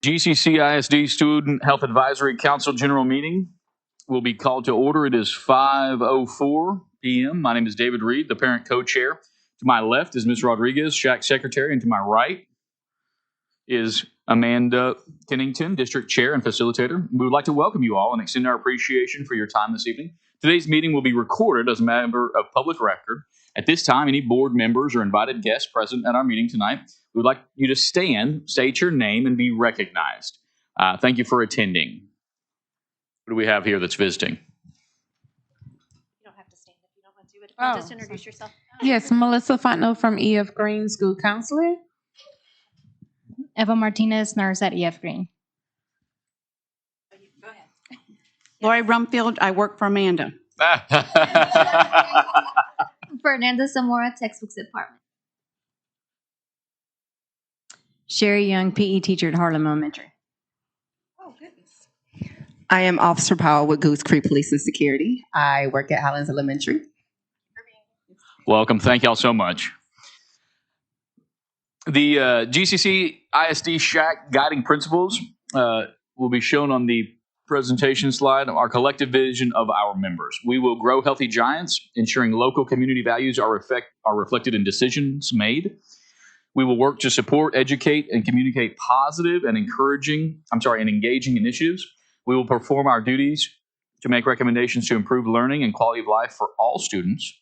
GCC ISD Student Health Advisory Council General Meeting will be called to order. It is 5:04 p.m. My name is David Reed, the parent co-chair. To my left is Ms. Rodriguez, SHAC Secretary, and to my right is Amanda Kennington, District Chair and Facilitator. We would like to welcome you all and extend our appreciation for your time this evening. Today's meeting will be recorded as a matter of public record. At this time, any board members or invited guests present at our meeting tonight, we would like you to stand, state your name, and be recognized. Thank you for attending. What do we have here that's visiting? You don't have to stand if you don't want to, but if you just introduce yourself. Yes, Melissa Fontenot from EF Green School Counselor. Eva Martinez, nurse at EF Green. Go ahead. Lori Rumfield, I work for Amanda. Fernanda Zamora, textbooks department. Sherry Young, PE teacher at Harlem Elementary. Oh, goodness. I am Officer Powell with Goose Creek Police and Security. I work at Highlands Elementary. Welcome. Thank y'all so much. The GCC ISD SHAC guiding principles will be shown on the presentation slide. Our collective vision of our members. We will grow healthy giants, ensuring local community values are reflected in decisions made. We will work to support, educate, and communicate positive and engaging initiatives. We will perform our duties to make recommendations to improve learning and quality of life for all students.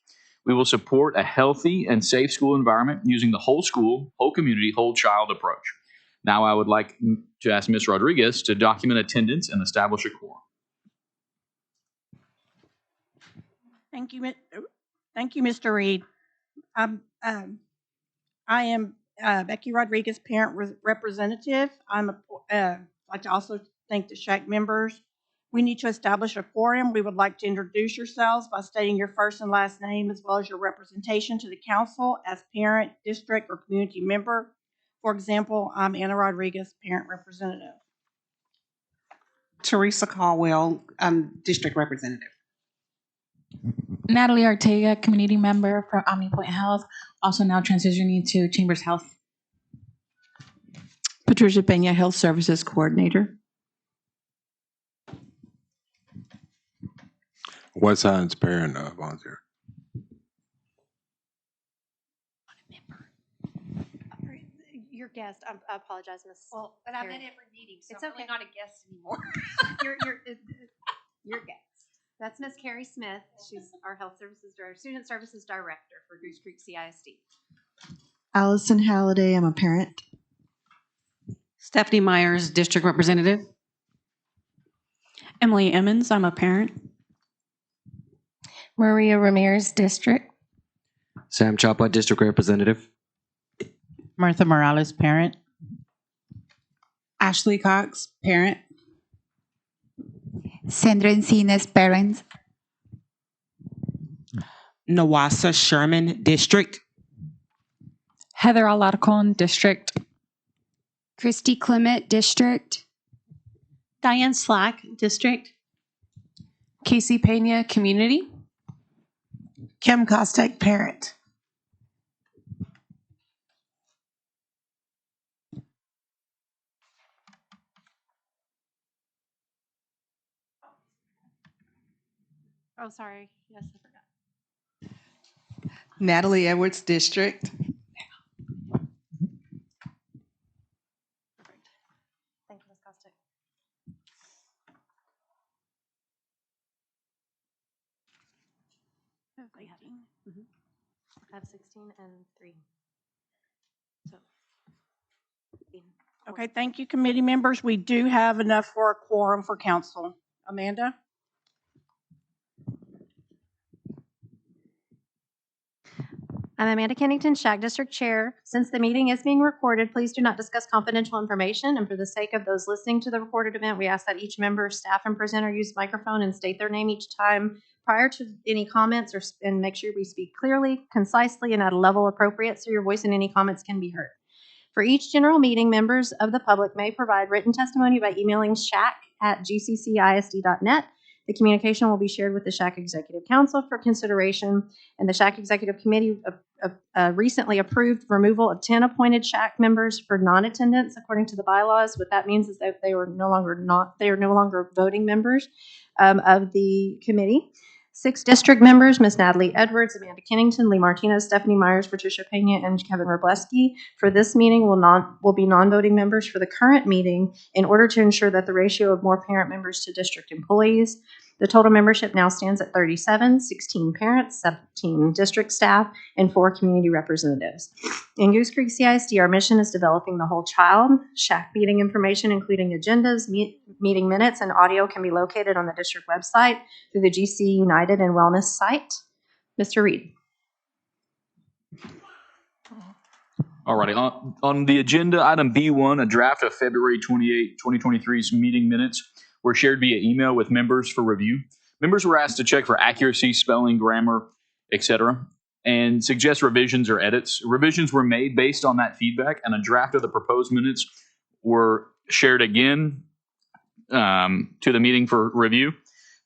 We will support a healthy and safe school environment using the whole school, whole community, whole child approach. Now I would like to ask Ms. Rodriguez to document attendance and establish a quorum. Thank you, Mr. Reed. I am Becky Rodriguez, parent representative. I'd like to also thank the SHAC members. We need to establish a quorum. We would like to introduce yourselves by stating your first and last name as well as your representation to the council as parent, district, or community member. For example, I'm Anna Rodriguez, parent representative. Teresa Caldwell, district representative. Natalie Ortega, community member from OmniPoint Health, also now transitioning to Chambers Health. Patricia Pena, Health Services Coordinator. West Highlands parent volunteer. Your guest. I apologize, Miss. Well, but I'm at every meeting, so It's I'm okay. really not a guest anymore. Your guest. That's Miss Carrie Smith. She's our student services director for Goose Creek CISD. Allison Halliday, I'm a parent. Stephanie Myers, district representative. Emily Emmons, I'm a parent. Maria Ramirez, district. Sam Chapa, district representative. Martha Morales, parent. Ashley Cox, parent. Sandra Encinas, parents. Nawasa Sherman, district. Heather Alarcon, district. Christy Clement, district. Diane Slack, district. Casey Pena, community. Kim Kostek, parent. Oh, sorry. Yes, I forgot. Natalie Edwards, district. Thank you, Ms. Costick. I have 16 and 3. So, Okay, thank you, committee members. We do have enough for a quorum for council. Amanda? I'm Amanda Kennington, SHAC District Chair. Since the meeting is being recorded, please do not discuss confidential information. And for the sake of those listening to the recorded event, we ask that each member, staff, and presenter use microphone and state their name each time prior to any comments, and make sure we speak clearly, concisely, and at a level appropriate so your voice and any comments can be heard. For each general meeting, members of the public may provide written testimony by emailing shac@gccisd.net. The communication will be shared with the SHAC Executive Council for consideration, and the SHAC Executive Committee recently approved removal of 10 appointed SHAC members for non-attendance according to the bylaws. What that means is that they are no longer voting members of the committee. 6 district members, Ms. Natalie Edwards, Amanda Kennington, Lee Martinez, Stephanie Myers, Patricia Pena, and Kevin Robleski for this meeting will be non-voting members for the current meeting in order to ensure that the ratio of more parent members to district employees. The total membership now stands at 37, 16 parents, 17 district staff, and 4 community representatives. In Goose Creek CISD, our mission is developing the whole child. SHAC meeting information, including agendas, meeting minutes, and audio can be located on the district website through the GC United and Wellness site. Mr. Reed. All righty. On the agenda, item B1, a draft of February 28, 2023's meeting minutes were shared via email with members for review. Members were asked to check for accuracy, spelling, grammar, etc., and suggest revisions or edits. Revisions were made based on that feedback, and a draft of the proposed minutes were shared again to the meeting for review.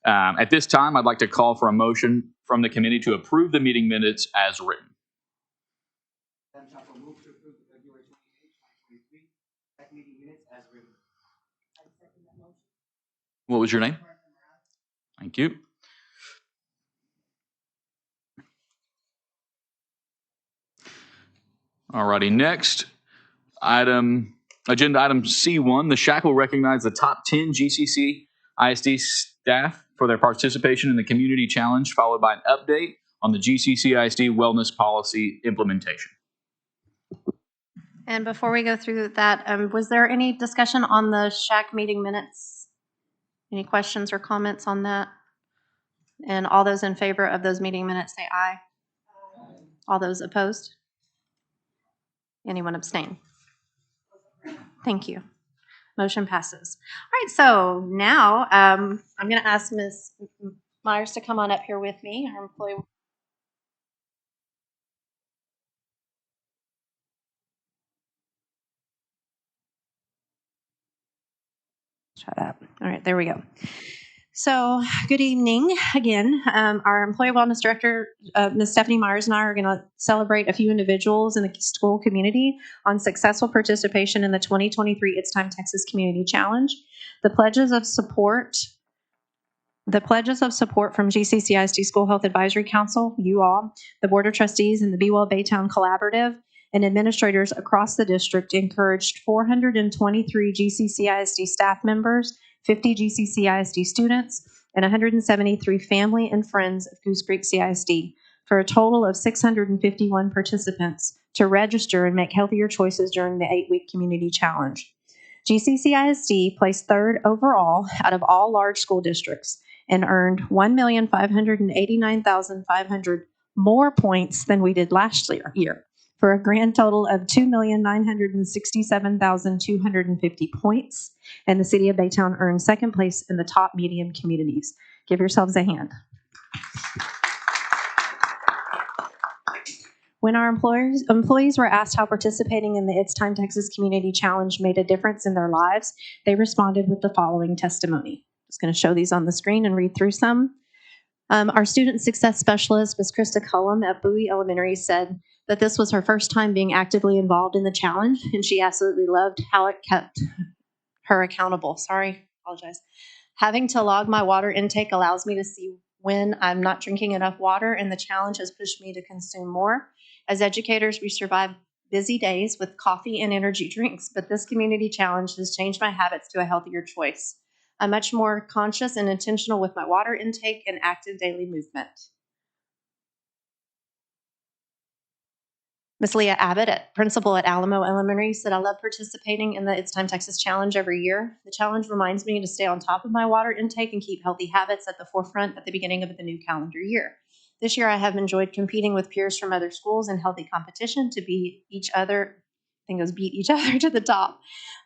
At this time, I'd like to call for a motion from the committee to approve the meeting minutes as written. What was your name? Thank you. All righty. Next, agenda item C1. The SHAC will recognize the top 10 GCC ISD staff for their participation in the community challenge, followed by an update on the GCC ISD wellness policy implementation. And before we go through that, was there any discussion on the SHAC meeting minutes? Any questions or comments on that? And all those in favor of those meeting minutes say aye. All those opposed? Anyone abstain? Thank you. Motion passes. All right, so now I'm going to ask Ms. Myers to come on up here with me. Our employee. Shut up. All right, there we go. So, good evening again. Our Employee Wellness Director, Ms. Stephanie Myers, and I are going to celebrate a few individuals in the school community on successful participation in the 2023 It's Time Texas Community Challenge. The pledges of support from GCCISD School Health Advisory Council, you all, the Board of Trustees, and the Be Well Baytown Collaborative, and administrators across the district encouraged 423 GCCISD staff members, 50 GCCISD students, and 173 family and friends of Goose Creek CISD for a total of 651 participants to register and make healthier choices during the 8-week community challenge. GCCISD placed 3rd overall out of all large school districts and earned 1,589,500 more points than we did last year, for a grand total of 2,967,250 points. And the city of Baytown earned 2nd place in the top medium communities. Give yourselves a hand. When our employees were asked how participating in the It's Time Texas Community Challenge made a difference in their lives, they responded with the following testimony. I'm just going to show these on the screen and read through some. Our student success specialist, Ms. Krista Cullum at Bowie Elementary, said that this was her first time being actively involved in the challenge, and she absolutely loved how it kept her accountable. Apologize. Having to log my water intake allows me to see when I'm not drinking enough water, and the challenge has pushed me to consume more. As educators, we survive busy days with coffee and energy drinks, but this community challenge has changed my habits to a healthier choice. I'm much more conscious and intentional with my water intake and active daily movement. Ms. Leah Abbott, principal at Alamo Elementary, said, I love participating in the It's Time Texas Challenge every year. The challenge reminds me to stay on top of my water intake and keep healthy habits at the forefront at the beginning of the new calendar year. This year, I have enjoyed competing with peers from other schools in healthy competition to beat each other to the top.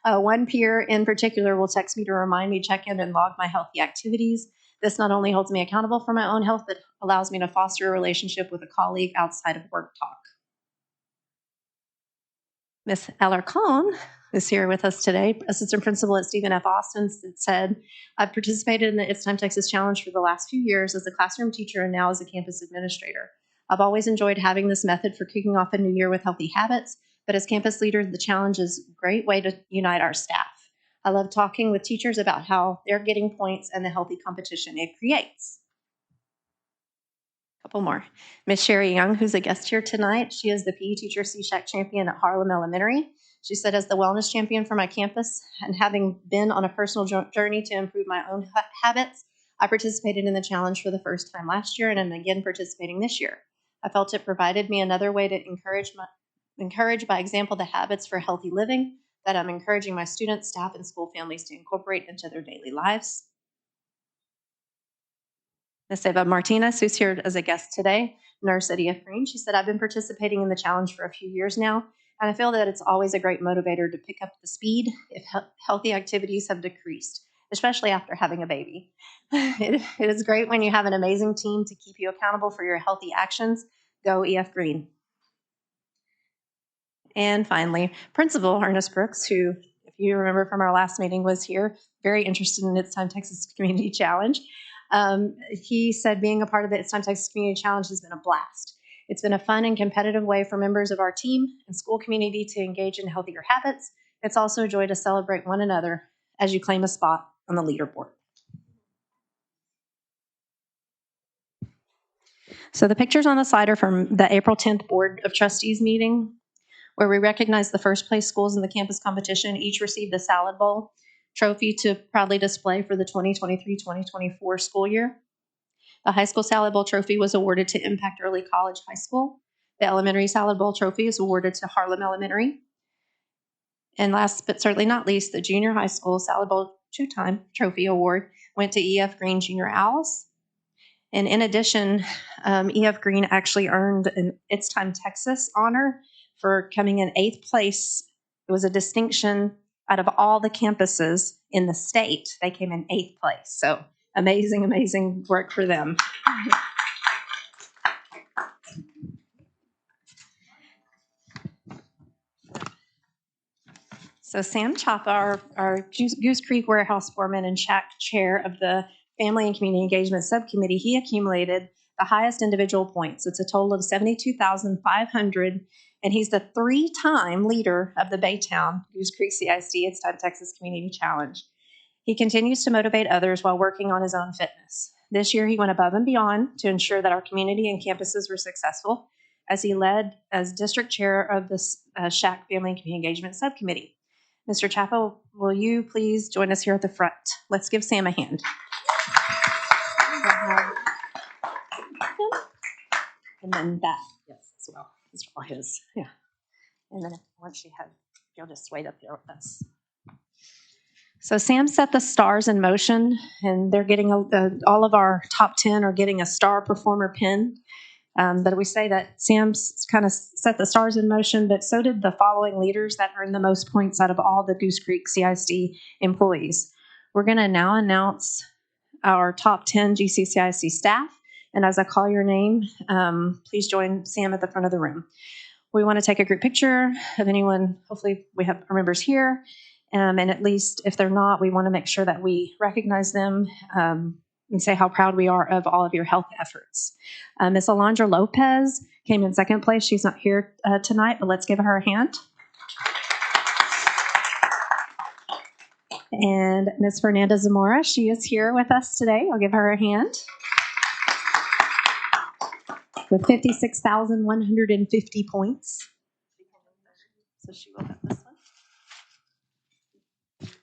One peer in particular will text me to remind me, check in, and log my healthy activities. This not only holds me accountable for my own health, but allows me to foster a relationship with a colleague outside of work talk. Ms. Alarcon is here with us today, assistant principal at Stephen F. Austin, said, I've participated in the It's Time Texas Challenge for the last few years as a classroom teacher and now as a campus administrator. I've always enjoyed having this method for kicking off a new year with healthy habits, but as campus leader, the challenge is a great way to unite our staff. I love talking with teachers about how they're getting points and the healthy competition it creates. Couple more. Miss Sherry Young, who's a guest here tonight, she is the PE teacher SHAC champion at Harlem Elementary. She said, as the wellness champion for my campus and having been on a personal journey to improve my own habits, I participated in the challenge for the first time last year and am again participating this year. I felt it provided me another way to encourage by example the habits for healthy living that I'm encouraging my students, staff, and school families to incorporate into their daily lives. Ms. Eva Martinez, who's here as a guest today, nurse at EF Green, she said, I've been participating in the challenge for a few years now, and I feel that it's always a great motivator to pick up the speed if healthy activities have decreased, especially after having a baby. It is great when you have an amazing team to keep you accountable for your healthy actions. Go EF Green. And finally, Principal Ernest Brooks, who, if you remember from our last meeting, was here, very interested in It's Time Texas Community Challenge. He said being a part of the It's Time Texas Community Challenge has been a blast. It's been a fun and competitive way for members of our team and school community to engage in healthier habits. It's also a joy to celebrate one another as you claim a spot on the leaderboard. So the pictures on the slide are from the April 10th Board of Trustees meeting, where we recognized the first place schools in the campus competition. Each received a salad bowl trophy to proudly display for the 2023-2024 school year. The high school salad bowl trophy was awarded to Impact Early College High School. The elementary salad bowl trophy is awarded to Harlem Elementary. And last but certainly not least, the junior high school salad bowl two-time trophy award went to EF Green Junior Owls. And in addition, EF Green actually earned an It's Time Texas honor for coming in 8th place. It was a distinction out of all the campuses in the state. They came in 8th place. So amazing, amazing work for them. So Sam Chapa, our Goose Creek Warehouse Foreman and SHAC chair of the Family and Community Engagement Subcommittee, he accumulated the highest individual points. It's a total of 72,500, and he's the 3-time leader of the Baytown Goose Creek CIC It's Time Texas Community Challenge. He continues to motivate others while working on his own fitness. This year, he went above and beyond to ensure that our community and campuses were successful as he led as district chair of the SHAC Family and Community Engagement Subcommittee. Mr. Chapo, will you please join us here at the front? Let's give Sam a hand. And then that, yes, as well. These are all his, yeah. And then once you have, you'll just wait up there with us. So Sam set the stars in motion, and they're getting all of our top 10 are getting a star performer pin. But we say that Sam's kind of set the stars in motion, but so did the following leaders that earned the most points out of all the Goose Creek CIC employees. We're going to now announce our top 10 GCCIC staff. And as I call your name, please join Sam at the front of the room. We want to take a group picture of anyone. Hopefully we have our members here. And at least if they're not, we want to make sure that we recognize them and say how proud we are of all of your health efforts. Miss Alondra Lopez came in second place. She's not here tonight, but let's give her a hand. And Miss Fernanda Zamora, she is here with us today. I'll give her a hand. With 56,150 points. So she will have this one.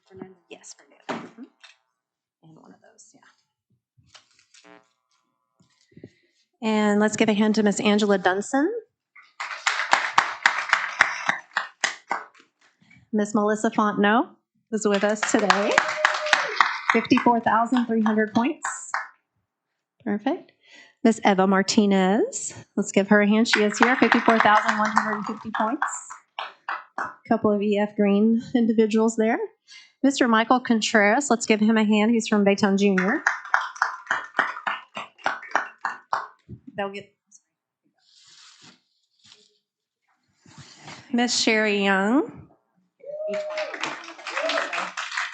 Fernanda? Yes, Fernanda. Mm-hmm. And one of those, yeah. And let's give a hand to Miss Angela Dunson. Miss Melissa Fontenot is with us today. 54,300 points. Perfect. Miss Eva Martinez. Let's give her a hand. She is here. 54,150 points. A couple of EF Green individuals there. Mr. Michael Contreras. Let's give him a hand. He's from Baytown Junior. They'll get Miss Sherry Young.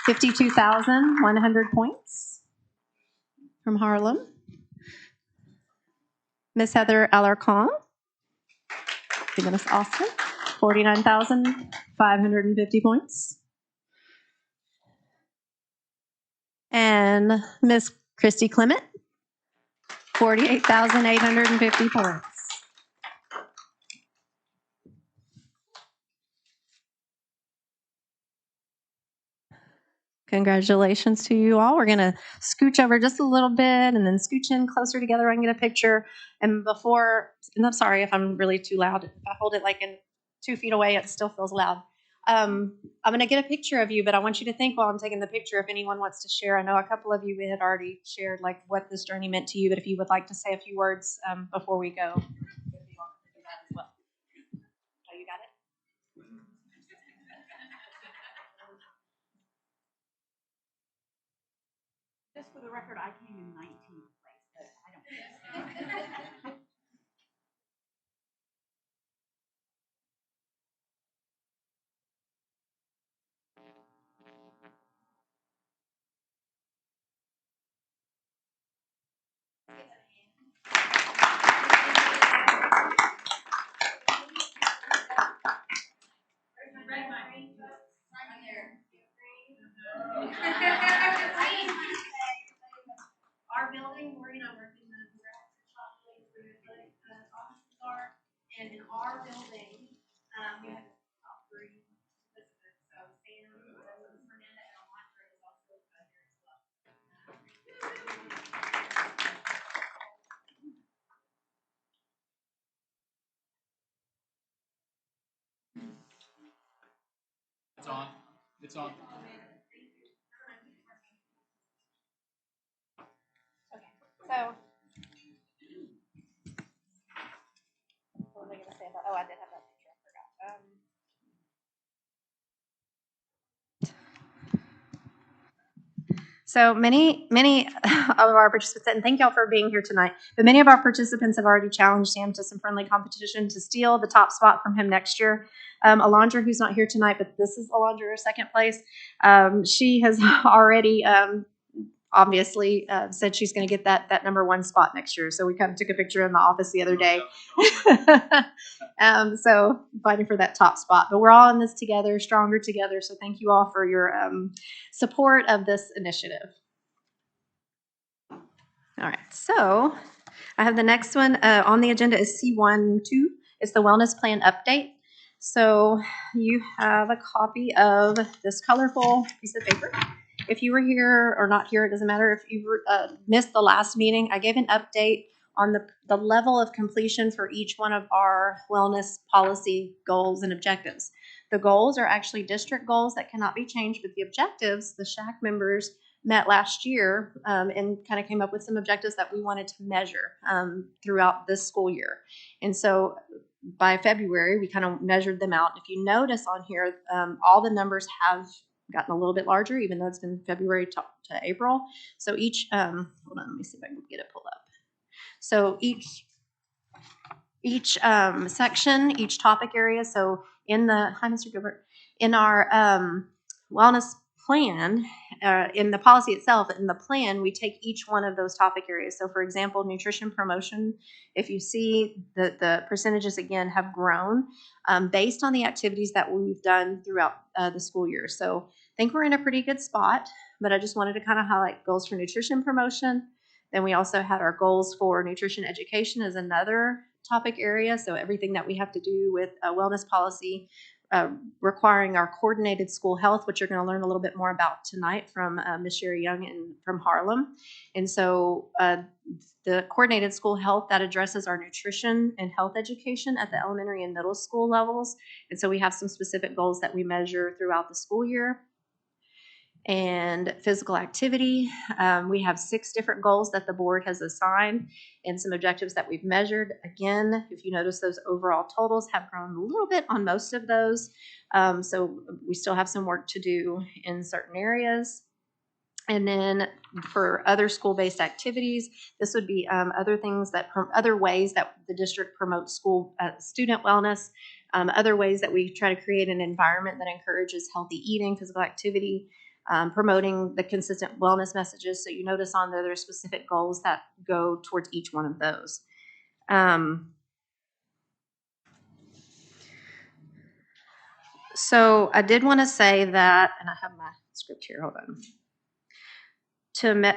52,100 points from Harlem. Miss Heather Alarcon, giving us Austin, 49,550 points. And Miss Christy Clement, 48,850 points. Congratulations to you all. We're going to scooch over just a little bit and then scooch in closer together. I can get a picture. And I'm sorry if I'm really too loud. If I hold it like in 2 feet away, it still feels loud. I'm going to get a picture of you, but I want you to think while I'm taking the picture if anyone wants to share. I know a couple of you had already shared like what this journey meant to you, but if you would like to say a few words before we go. Oh, you got it? Just for the record, I came in 19th place, but I don't. Our building, we're working on the chocolate where the offices are, and in our building, we have the top 3 participants. So Sam, Fernanda, and Alondra is also here as well. It's on. It's on. Okay, so what was I going to say about? Oh, I did have that picture. I forgot. So many of our participants, and thank y'all for being here tonight, but many of our participants have already challenged Sam to some friendly competition to steal the top spot from him next year. Alondra, who's not here tonight, but this is Alondra, second place. She has already obviously said she's going to get that number 1 spot next year. So we kind of took a picture in the office the other day. So fighting for that top spot. But we're all in this together, stronger together. So thank you all for your support of this initiative. All right, so I have the next one on the agenda is C12. It's the wellness plan update. So you have a copy of this colorful piece of paper. If you were here or not here, it doesn't matter. If you missed the last meeting, I gave an update on the level of completion for each one of our wellness policy goals and objectives. The goals are actually district goals that cannot be changed, but the objectives, the SHAC members met last year and kind of came up with some objectives that we wanted to measure throughout this school year. And so by February, we kind of measured them out. If you notice on here, all the numbers have gotten a little bit larger, even though it's been February to April. So each, hold on, let me see if I can get it pulled up. So each section, each topic area. So in the, hi, Mr. Gilbert, in our wellness plan, in the policy itself, in the plan, we take each one of those topic areas. So for example, nutrition promotion, if you see the percentages again have grown based on the activities that we've done throughout the school year. So I think we're in a pretty good spot, but I just wanted to kind of highlight goals for nutrition promotion. Then we also had our goals for nutrition education as another topic area. So everything that we have to do with a wellness policy requiring our coordinated school health, which you're going to learn a little bit more about tonight from Ms. Sherry Young and from Harlem. And so the coordinated school health that addresses our nutrition and health education at the elementary and middle school levels. And so we have some specific goals that we measure throughout the school year. And physical activity, we have 6 different goals that the board has assigned and some objectives that we've measured. Again, if you notice, those overall totals have grown a little bit on most of those. So we still have some work to do in certain areas. And then for other school-based activities, this would be other ways that the district promotes school student wellness, other ways that we try to create an environment that encourages healthy eating, physical activity, promoting the consistent wellness messages. So you notice on there, there's specific goals that go towards each one of those. So I did want to say that, and I have my script here, hold on.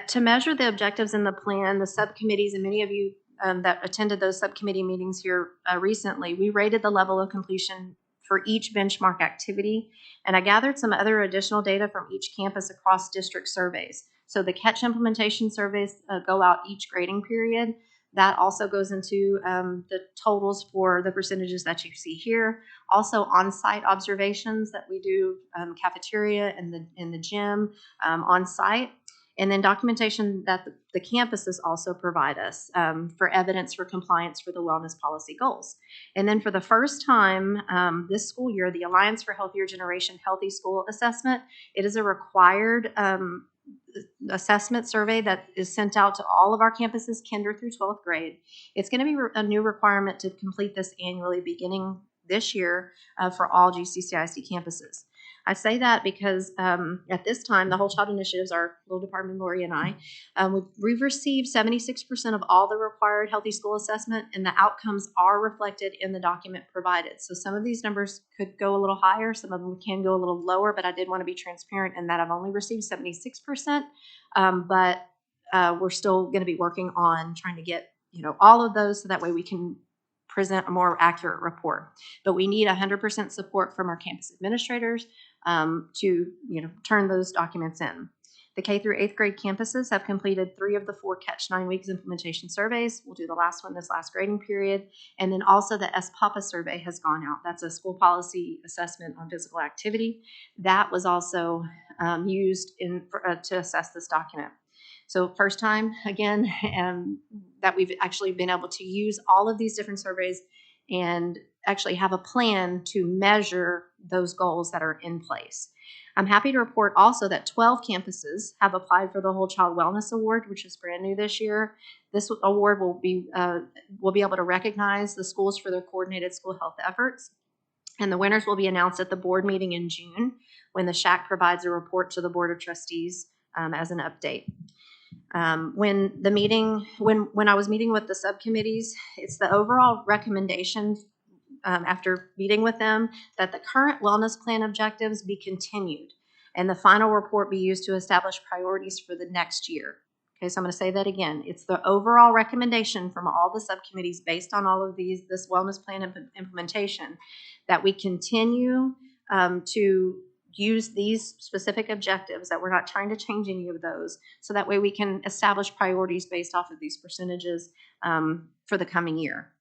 To measure the objectives in the plan, the subcommittees, and many of you that attended those subcommittee meetings here recently, we rated the level of completion for each benchmark activity, and I gathered some other additional data from each campus across district surveys. So the catch implementation surveys go out each grading period. That also goes into the totals for the percentages that you see here. Also on-site observations that we do, cafeteria and in the gym on-site. And then documentation that the campuses also provide us for evidence for compliance for the wellness policy goals. And then for the first time this school year, the Alliance for Healthier Generation Healthy School Assessment, it is a required assessment survey that is sent out to all of our campuses, kinder through 12th grade. It's going to be a new requirement to complete this annually beginning this year for all GCCISD campuses. I say that because at this time, the Whole Child Initiatives, our little department, Lori and I, we've received 76% of all the required healthy school assessment, and the outcomes are reflected in the document provided. So some of these numbers could go a little higher, some of them can go a little lower, but I did want to be transparent in that I've only received 76%, but we're still going to be working on trying to get all of those so that way we can present a more accurate report. But we need 100% support from our campus administrators to turn those documents in. The K through 8th grade campuses have completed 3 of the 4 Catch 9 Weeks implementation surveys. We'll do the last one this last grading period. And then also the SPAPA survey has gone out. That's a school policy assessment on physical activity. That was also used to assess this document. So first time, again, that we've actually been able to use all of these different surveys and actually have a plan to measure those goals that are in place. I'm happy to report also that 12 campuses have applied for the Whole Child Wellness Award, which is brand new this year. This award will be able to recognize the schools for their coordinated school health efforts. And the winners will be announced at the board meeting in June when the SHAC provides a report to the Board of Trustees as an update. When I was meeting with the subcommittees, it's the overall recommendation after meeting with them that the current wellness plan objectives be continued and the final report be used to establish priorities for the next year. Okay, so I'm going to say that again. It's the overall recommendation from all the subcommittees based on all of this wellness plan implementation that we continue to use these specific objectives, that we're not trying to change any of those, so that way we can establish priorities based off of these percentages for the coming year.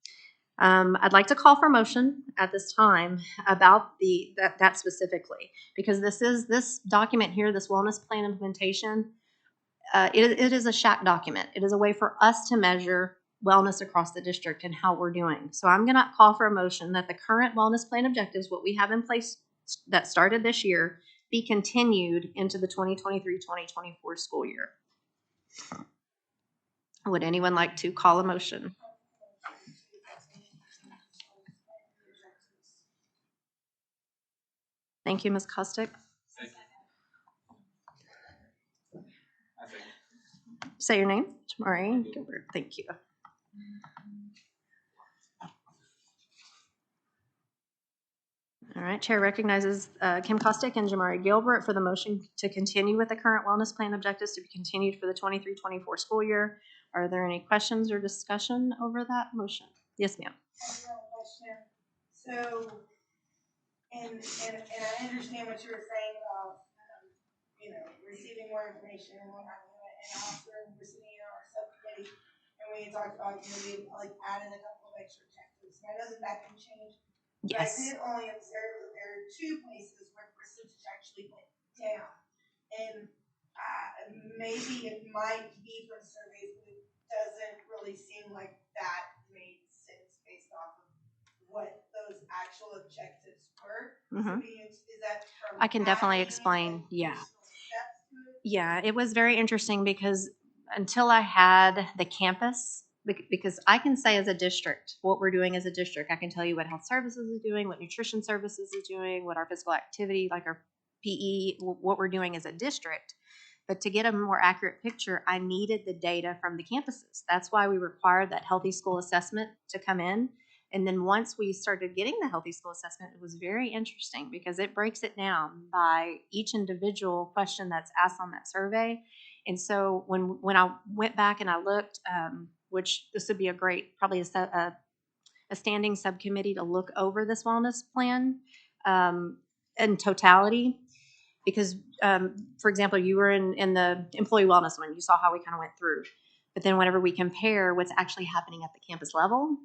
I'd like to call for a motion at this time about that specifically, because this document here, this wellness plan implementation, it is a SHAC document. It is a way for us to measure wellness across the district and how we're doing. So I'm going to call for a motion that the current wellness plan objectives, what we have in place that started this year, be continued into the 2023-2024 school year. Would anyone like to call a motion? Thank you, Ms. Kostick. Say your name. Jamari Gilbert. Thank you. All right, Chair recognizes Kim Kostick and Jamari Gilbert for the motion to continue with the current wellness plan objectives to be continued for the 23-24 school year. Are there any questions or discussion over that motion? Yes, ma'am. So, and I understand what you were saying about, receiving more information and what have you, and also we're sitting in our subcommittee, and we talked about, maybe like adding a couple of extra checklists. And I know that can change. Yes. But I did only observe that there are 2 places where percentage actually went down. And maybe it might be from surveys, but it doesn't really seem like that made sense based off of what those actual objectives were. Mm-hmm. So is that from I can definitely explain. Yeah. Yeah, it was very interesting because until I had the campus, because I can say as a district what we're doing as a district. I can tell you what health services is doing, what nutrition services is doing, what our physical activity, like our PE, what we're doing as a district. But to get a more accurate picture, I needed the data from the campuses. That's why we required that healthy school assessment to come in. And then once we started getting the healthy school assessment, it was very interesting because it breaks it down by each individual question that's asked on that survey. And so when I went back and I looked, which this would be a great, probably a standing subcommittee to look over this wellness plan in totality. Because, for example, you were in the employee wellness one, you saw how we kind of went through. But then whenever we compare what's actually happening at the campus level,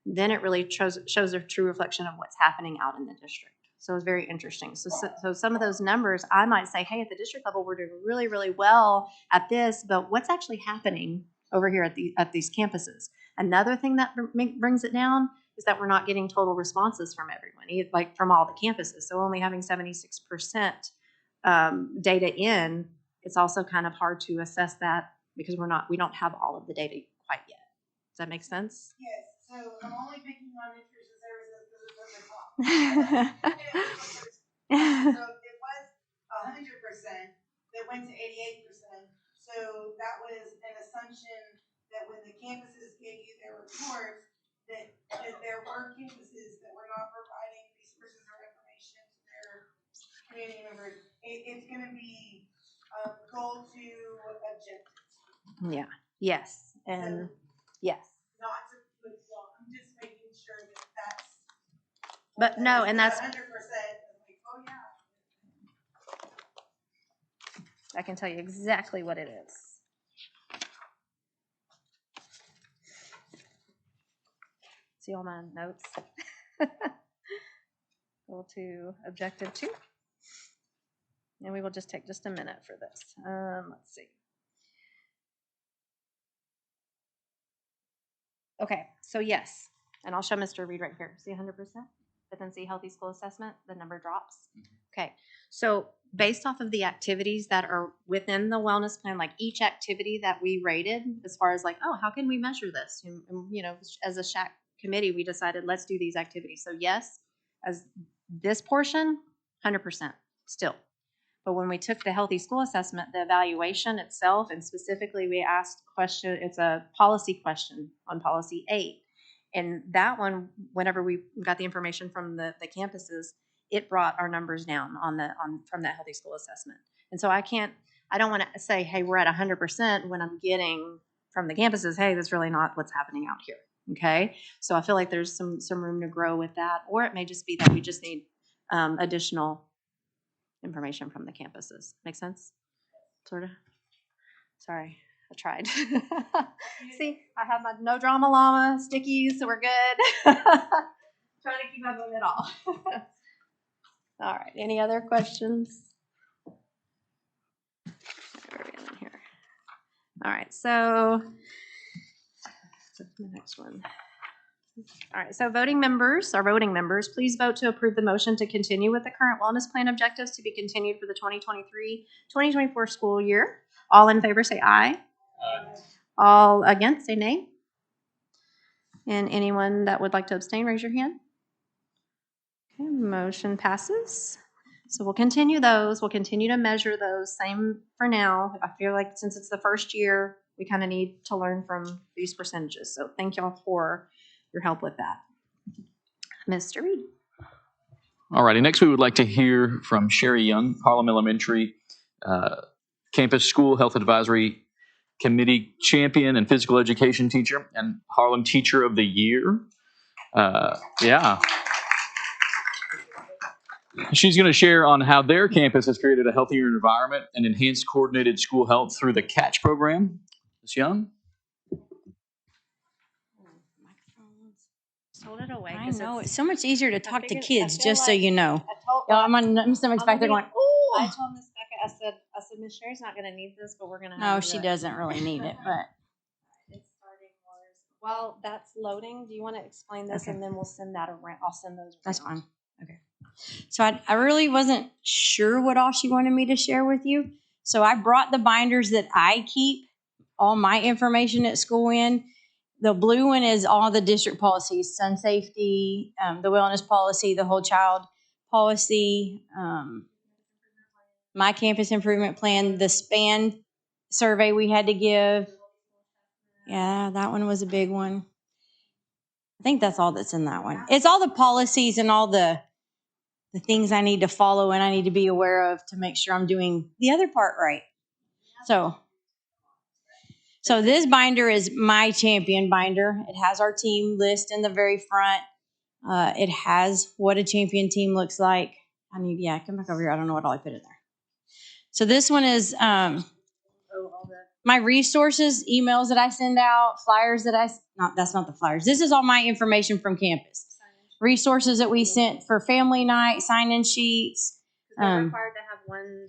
then it really shows a true reflection of what's happening out in the district. So it's very interesting. So some of those numbers, I might say, hey, at the district level, we're doing really, really well at this, but what's actually happening over here at these campuses? Another thing that brings it down is that we're not getting total responses from everyone, like from all the campuses. So only having 76% data in, it's also kind of hard to assess that because we don't have all of the data quite yet. Does that make sense? Yes. So I'm only picking on nutrition services because it's at the top. So it was 100% that went to 88%. So that was an assumption that when the campuses gave you their reports, that there were campuses that were not providing resources or information to their community members. It's going to be goal to objectives. Yeah. Yes. And so, yes. Not to put I'm just making sure that that's. But no, and that's 100%. Like, oh yeah. I can tell you exactly what it is. See all my notes? Go to objective 2. And we will just take just a minute for this. Let's see. Okay, so yes, and I'll show Mr. Reed right here. See 100%? But then see healthy school assessment, the number drops. Okay, so based off of the activities that are within the wellness plan, like each activity that we rated as far as like, oh, how can we measure this? And, you know, as a SHAC committee, we decided let's do these activities. So yes, as this portion, 100% still. But when we took the healthy school assessment, the evaluation itself, and specifically we asked question, it's a policy question on policy 8. And that one, whenever we got the information from the campuses, it brought our numbers down from that healthy school assessment. And so I don't want to say, hey, we're at 100% when I'm getting from the campuses, hey, that's really not what's happening out here. Okay. So I feel like there's some room to grow with that, or it may just be that we just need additional information from the campuses. Make sense? Sort of? Sorry, I tried. See, I have my no drama llama stickies, so we're good. Trying to keep up with it all. All right, any other questions? Where are we in here? All right, so the next one. All right, so our voting members, please vote to approve the motion to continue with the current wellness plan objectives to be continued for the 2023-2024 school year. All in favor say aye. Aye. All against say nay. And anyone that would like to abstain, raise your hand. Okay, motion passes. So we'll continue those. We'll continue to measure those. Same for now. I feel like since it's the first year, we kind of need to learn from these percentages. So thank y'all for your help with that. Mr. Reed. All righty. Next, we would like to hear from Sherry Young, Harlem Elementary Campus School Health Advisory Committee Champion and Physical Education Teacher and Harlem Teacher of the Year. Yeah. She's going to share on how their campus has created a healthier environment and enhanced coordinated school health through the CATCH program. Ms. Young? Hold it away. I know. It's so much easier to talk to kids, just so like you know. I'm on my stomach's back there going, ooh. I told Miss Becca, I said, Miss Sherry's not going to need this, but we're going to No, she doesn't really need it, but. It's starting wars. While that's loading, do you want to explain this, and then we'll send that around? I'll send those around. That's fine. Okay. So I really wasn't sure what all she wanted me to share with you. So I brought the binders that I keep all my information at school in. The blue one is all the district policies, sun safety, the wellness policy, the whole child policy, my campus improvement plan, the SPAN survey we had to give. Yeah, that one was a big one. I think that's all that's in that one. It's all the policies and all the things I need to follow and I need to be aware of to make sure I'm doing the other part right. So this binder is my champion binder. It has our team list in the very front. It has what a champion team looks like. Come back over here. I don't know what all I put in there. So this one is my resources, emails that I send out, flyers that that's not the flyers. This is all my information from campus. Resources that we sent for family night, sign-in sheets. They're required to have one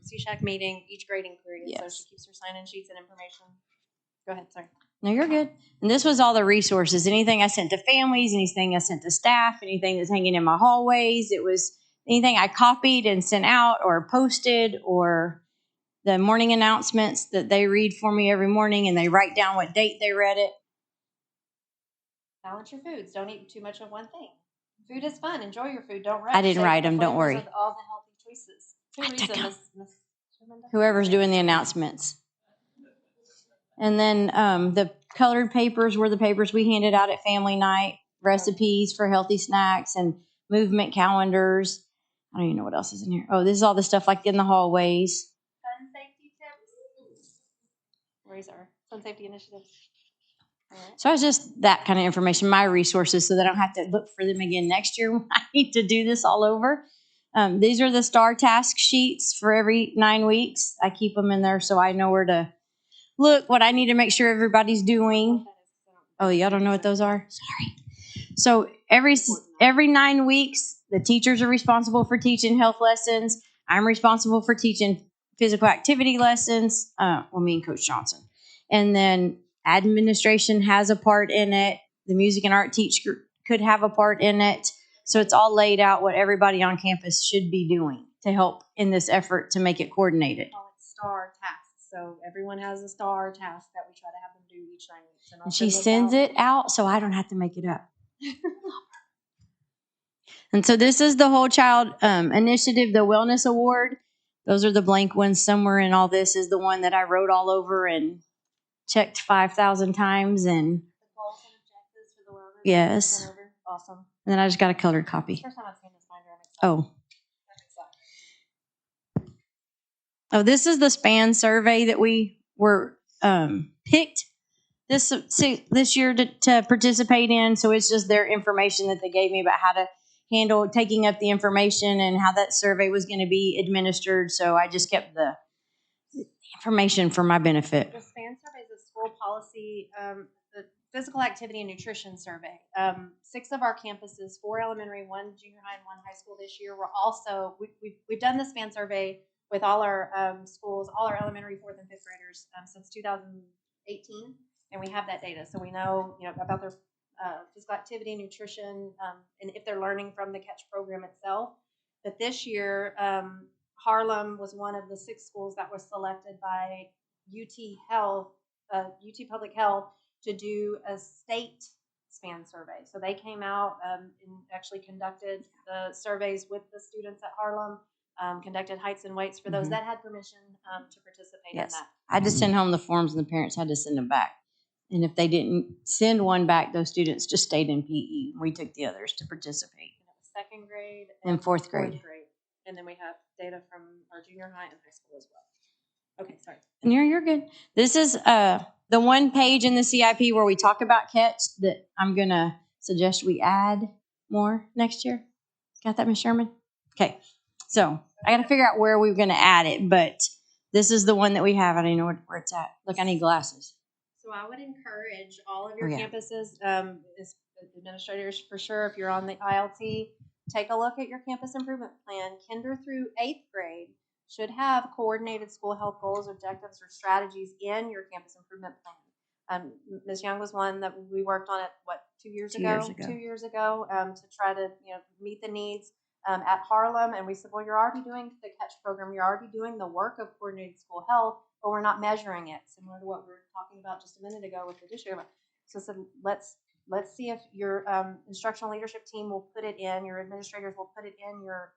SHAC meeting each grading period, Yes. so she keeps her sign-in sheets and information. Go ahead, sorry. No, you're good. And this was all the resources. Anything I sent to families, anything I sent to staff, anything that's hanging in my hallways. It was anything I copied and sent out or posted, or the morning announcements that they read for me every morning and they write down what date they read it. Balance your foods. Don't eat too much of one thing. Food is fun. Enjoy your food. Don't rush. I didn't write them. Don't worry. All the healthy choices. Whoever's doing the announcements. And then the colored papers were the papers we handed out at family night. Recipes for healthy snacks and movement calendars. I don't even know what else is in here. Oh, this is all the stuff like in the hallways. Fun safety tips. Where's our fun safety initiatives? So it's just that kind of information, my resources, so that I don't have to look for them again next year when I need to do this all over. These are the STAR task sheets for every 9 weeks. I keep them in there so I know where to look, what I need to make sure everybody's doing. Oh, y'all don't know what those are? Sorry. So every 9 weeks, the teachers are responsible for teaching health lessons. I'm responsible for teaching physical activity lessons. Me and Coach Johnson. And then administration has a part in it. The music and art teacher could have a part in it. So it's all laid out what everybody on campus should be doing to help in this effort to make it coordinated. We call it STAR tasks. So everyone has a STAR task that we try to have them do each 9 weeks. And she sends it out so I don't have to make it up. And so this is the Whole Child Initiative, the Wellness Award. Those are the blank ones. Somewhere in all this is the one that I wrote all over and checked 5,000 times. And the goals and objectives for the wellness. yes. Awesome. And then I just got a colored copy. First time I've seen this binder. I'm excited. Oh, this is the SPAN survey that we were picked this year to participate in. So it's just their information that they gave me about how to handle taking up the information and how that survey was going to be administered. So I just kept the information for my benefit. The SPAN survey is a school policy, the physical activity and nutrition survey. 6 of our campuses, 4 elementary, 1 junior high, and 1 high school this year, were also, we've done the SPAN survey with all our schools, all our elementary 4th and 5th graders since 2018, and we have that data, so we know about their physical activity, nutrition, and if they're learning from the Catch program itself. But this year, Harlem was one of the 6 schools that was selected by UT Public Health to do a state SPAN survey. So they came out and actually conducted the surveys with the students at Harlem. Conducted heights and weights for those that had permission to participate in that. I had to send home the forms and the parents had to send them back. And if they didn't send one back, those students just stayed in PE. We took the others to participate. And it was 2nd grade and 4th grade. And then we have data from our junior high and high school as well. Okay, sorry. You're good. This is the one page in the CIP where we talk about Catch that I'm going to suggest we add more next year. Got that, Ms. Sherman? Okay. So I got to figure out where we're going to add it, but this is the one that we have. I don't know where it's at. Look, I need glasses. So I would encourage all of your campuses, as administrators for sure, if you're on the ILT, take a look at your campus improvement plan. Kinder through 8th grade should have coordinated school health goals, objectives, or strategies in your campus improvement plan. Ms. Young was one that we worked on it, 2 years ago? 2 years ago, to try to meet the needs. At Harlem, and we said, well, you're already doing the Catch program, you're already doing the work of coordinated school health, but we're not measuring it, similar to what we were talking about just a minute ago with the district. So I said, let's see if your instructional leadership team will put it in, your administrators will put it in your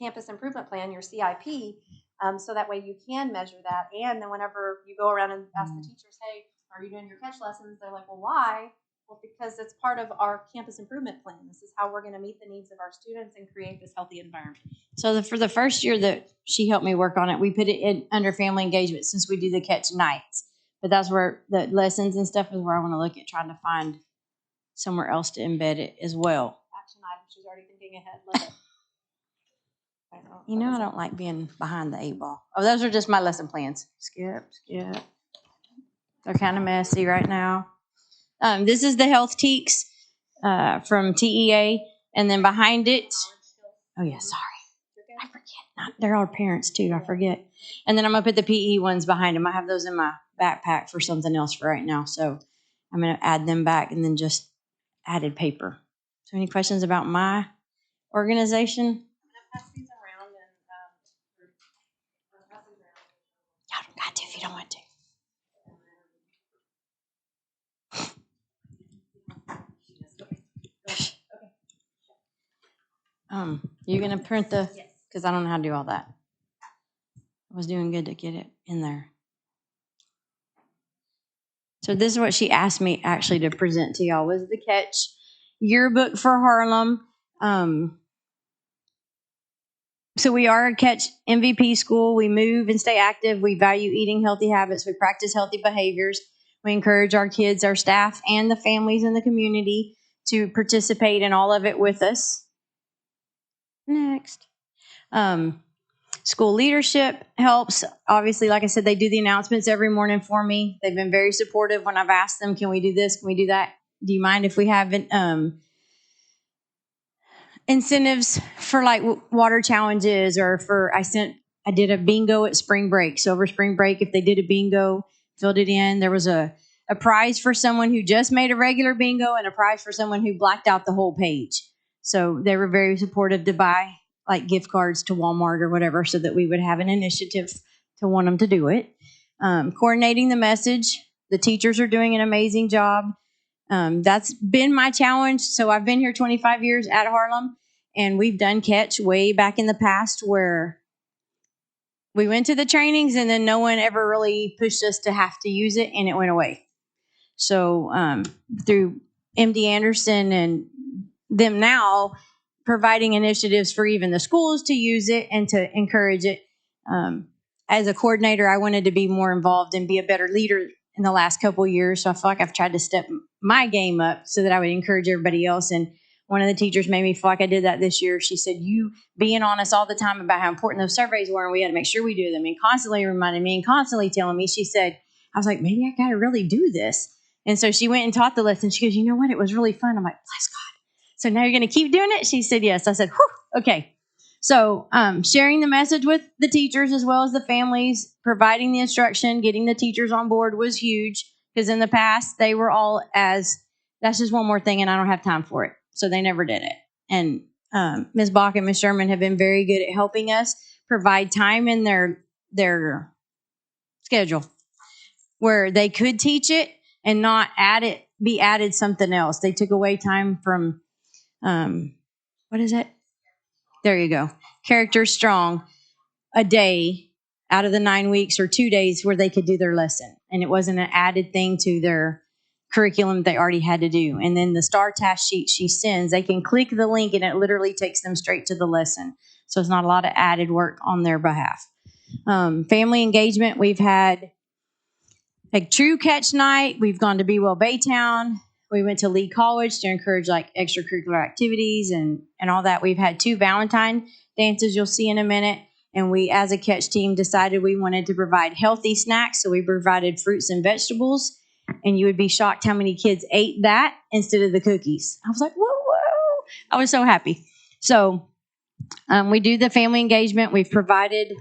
campus improvement plan, your CIP, so that way you can measure that. And then whenever you go around and ask the teachers, hey, are you doing your catch lessons? They're like, well, why? Well, because it's part of our campus improvement plan. This is how we're going to meet the needs of our students and create this healthy environment. So for the first year that she helped me work on it, we put it in under family engagement since we do the catch nights. But that's where the lessons and stuff is where I want to look at trying to find somewhere else to embed it as well. Action item. She's already thinking ahead. Love it. I don't like being behind the 8 ball. Oh, those are just my lesson plans. Skip. They're kind of messy right now. This is the health teaks from TEA. And then behind it, oh yeah, sorry. I forget. They're all parents too. I forget. And then I'm going to put the PE ones behind them. I have those in my backpack for something else for right now. So I'm going to add them back and then just added paper. So any questions about my organization? I'm going to pass these around Y'all don't got to if you don't want to. You gonna print the? Because I don't know how to do all that. I was doing good to get it in there. So this is what she asked me actually to present to y'all was the catch yearbook for Harlem. So we are a catch MVP school. We move and stay active. We value eating healthy habits. We practice healthy behaviors. We encourage our kids, our staff, and the families in the community to participate in all of it with us. Next. School leadership helps. Obviously, like I said, they do the announcements every morning for me. They've been very supportive when I've asked them, can we do this? Can we do that? Do you mind if we have incentives for like water challenges or I did a bingo at spring break. So over spring break, if they did a bingo, filled it in, there was a prize for someone who just made a regular bingo and a prize for someone who blacked out the whole page. So they were very supportive to buy like gift cards to Walmart or whatever so that we would have an initiative to want them to do it. Coordinating the message. The teachers are doing an amazing job. That's been my challenge. So I've been here 25 years at Harlem, and we've done catch way back in the past where we went to the trainings and then no one ever really pushed us to have to use it, and it went away. So through MD Anderson and them now providing initiatives for even the schools to use it and to encourage it. As a coordinator, I wanted to be more involved and be a better leader in the last couple of years. So I feel like I've tried to step my game up so that I would encourage everybody else. And one of the teachers made me feel like I did that this year. She said, you being honest all the time about how important those surveys were, and we had to make sure we do them, and constantly reminding me and constantly telling me, she said, I was like, maybe I got to really do this. And so she went and taught the lesson. She goes, you know what? It was really fun. I'm like, bless God. So now you're going to keep doing it? She said, yes. I said, whew, okay. So sharing the message with the teachers as well as the families, providing the instruction, getting the teachers on board was huge because in the past they were all that's just one more thing and I don't have time for it. So they never did it. And Ms. Bach and Ms. Sherman have been very good at helping us provide time in their schedule where they could teach it and not be added something else. They took away time from what is it? There you go. Character strong, a day out of the 9 weeks or 2 days where they could do their lesson. And it wasn't an added thing to their curriculum they already had to do. And then the STAR task sheet she sends, they can click the link and it literally takes them straight to the lesson. So it's not a lot of added work on their behalf. Family engagement, we've had a true catch night. We've gone to Be Well Baytown. We went to Lee College to encourage like extracurricular activities and all that. We've had 2 Valentine dances you'll see in a minute. And we, as a catch team, decided we wanted to provide healthy snacks. So we provided fruits and vegetables. And you would be shocked how many kids ate that instead of the cookies. I was like, whoa. I was so happy. So we do the family engagement. We've provided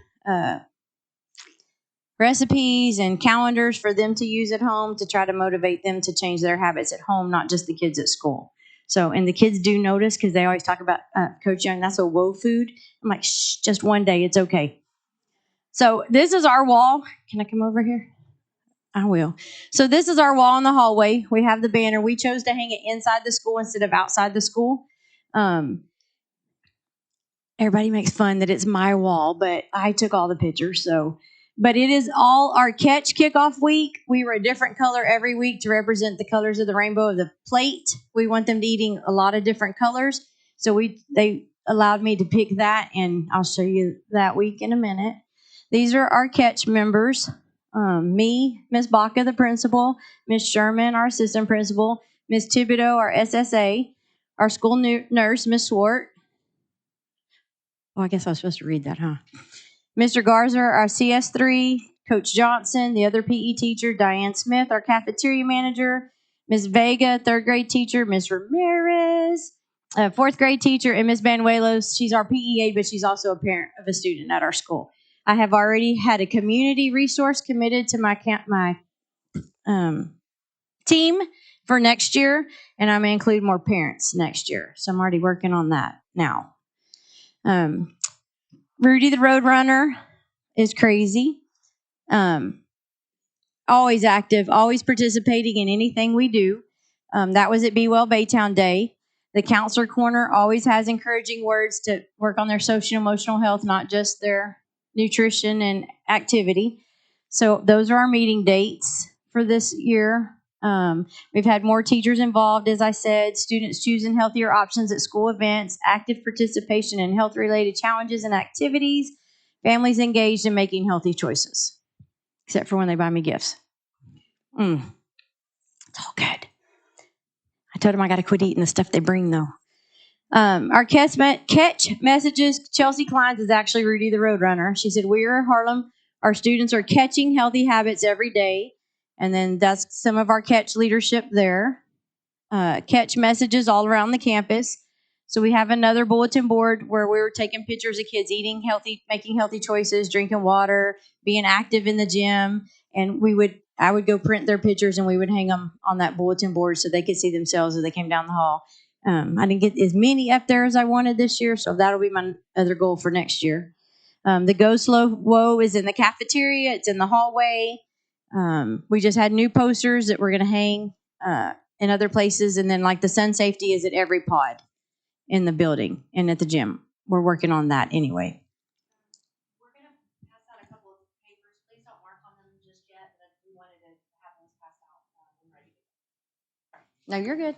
recipes and calendars for them to use at home to try to motivate them to change their habits at home, not just the kids at school. So, and the kids do notice because they always talk about Coach Young, that's a whoa food. I'm like, shh, just one day, it's okay. So this is our wall. Can I come over here? I will. So this is our wall in the hallway. We have the banner. We chose to hang it inside the school instead of outside the school. everybody makes fun that it's my wall, but I took all the pictures. So, but it is all our catch kickoff week. We were a different color every week to represent the colors of the rainbow of the plate. We want them to eating a lot of different colors. So they allowed me to pick that, and I'll show you that week in a minute. These are our catch members. Me, Miss Baca, the principal, Miss Sherman, our assistant principal, Miss Thibodeau, our SSA, our school nurse, Miss Swart. Oh, I guess I was supposed to read that, huh? Mr. Garza, our CS3, Coach Johnson, the other PE teacher, Diane Smith, our cafeteria manager, Miss Vega, third grade teacher, Miss Ramirez, fourth grade teacher, and Miss Banuelos. She's our PEA, but she's also a parent of a student at our school. I have already had a community resource committed to my team for next year, and I'm going to include more parents next year. So I'm already working on that now. Rudy the Roadrunner is crazy. Always active, always participating in anything we do. That was at Be Well Baytown Day. The Counselor Corner always has encouraging words to work on their social and emotional health, not just their nutrition and activity. So those are our meeting dates for this year. We've had more teachers involved, as I said, students choosing healthier options at school events, active participation in health-related challenges and activities, families engaged in making healthy choices, except for when they buy me gifts. It's all good. I told them I got to quit eating the stuff they bring, though. Our catch messages, Chelsea Kleins is actually Rudy the Roadrunner. She said, we are Harlem. Our students are catching healthy habits every day. And then that's some of our catch leadership there. Catch messages all around the campus. So we have another bulletin board where we were taking pictures of kids eating healthy, making healthy choices, drinking water, being active in the gym. And I would go print their pictures and we would hang them on that bulletin board so they could see themselves as they came down the hall. I didn't get as many up there as I wanted this year, so that'll be my other goal for next year. The Go Slow Whoa is in the cafeteria. It's in the hallway. We just had new posters that we're going to hang in other places. And then like the sun safety is at every pod in the building and at the gym. We're working on that anyway. We're going to pass out a couple of papers. Please don't mark on them just yet, but we wanted to have those passed out and ready to go. No, you're good.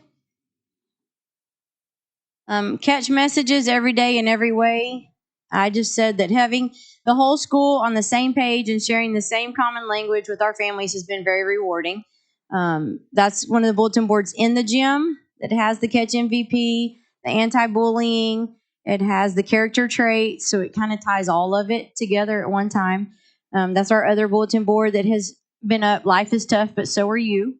Catch messages every day in every way. I just said that having the whole school on the same page and sharing the same common language with our families has been very rewarding. That's one of the bulletin boards in the gym that has the catch MVP, the anti-bullying. It has the character traits, so it kind of ties all of it together at one time. That's our other bulletin board that has been up. Life is tough, but so are you.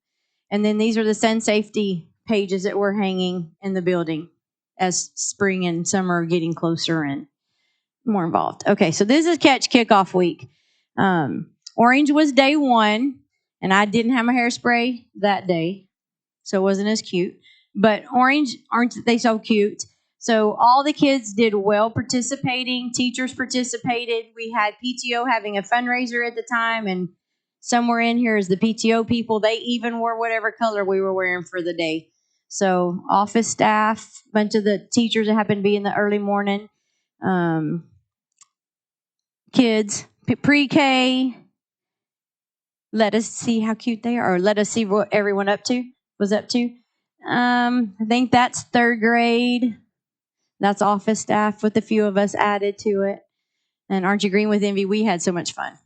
And then these are the sun safety pages that we're hanging in the building as spring and summer are getting closer and more involved. Okay, so this is catch kickoff week. Orange was day one, and I didn't have my hairspray that day, so it wasn't as cute. But orange, aren't they so cute? So all the kids did well participating. Teachers participated. We had PTO having a fundraiser at the time, and somewhere in here is the PTO people. They even wore whatever color we were wearing for the day. So office staff, a bunch of the teachers that happened to be in the early morning, kids, pre-K. Let us see how cute they are, or let us see what everyone was up to. I think that's third grade. That's office staff with a few of us added to it. And Aren't You Green with Envy? We had so much fun.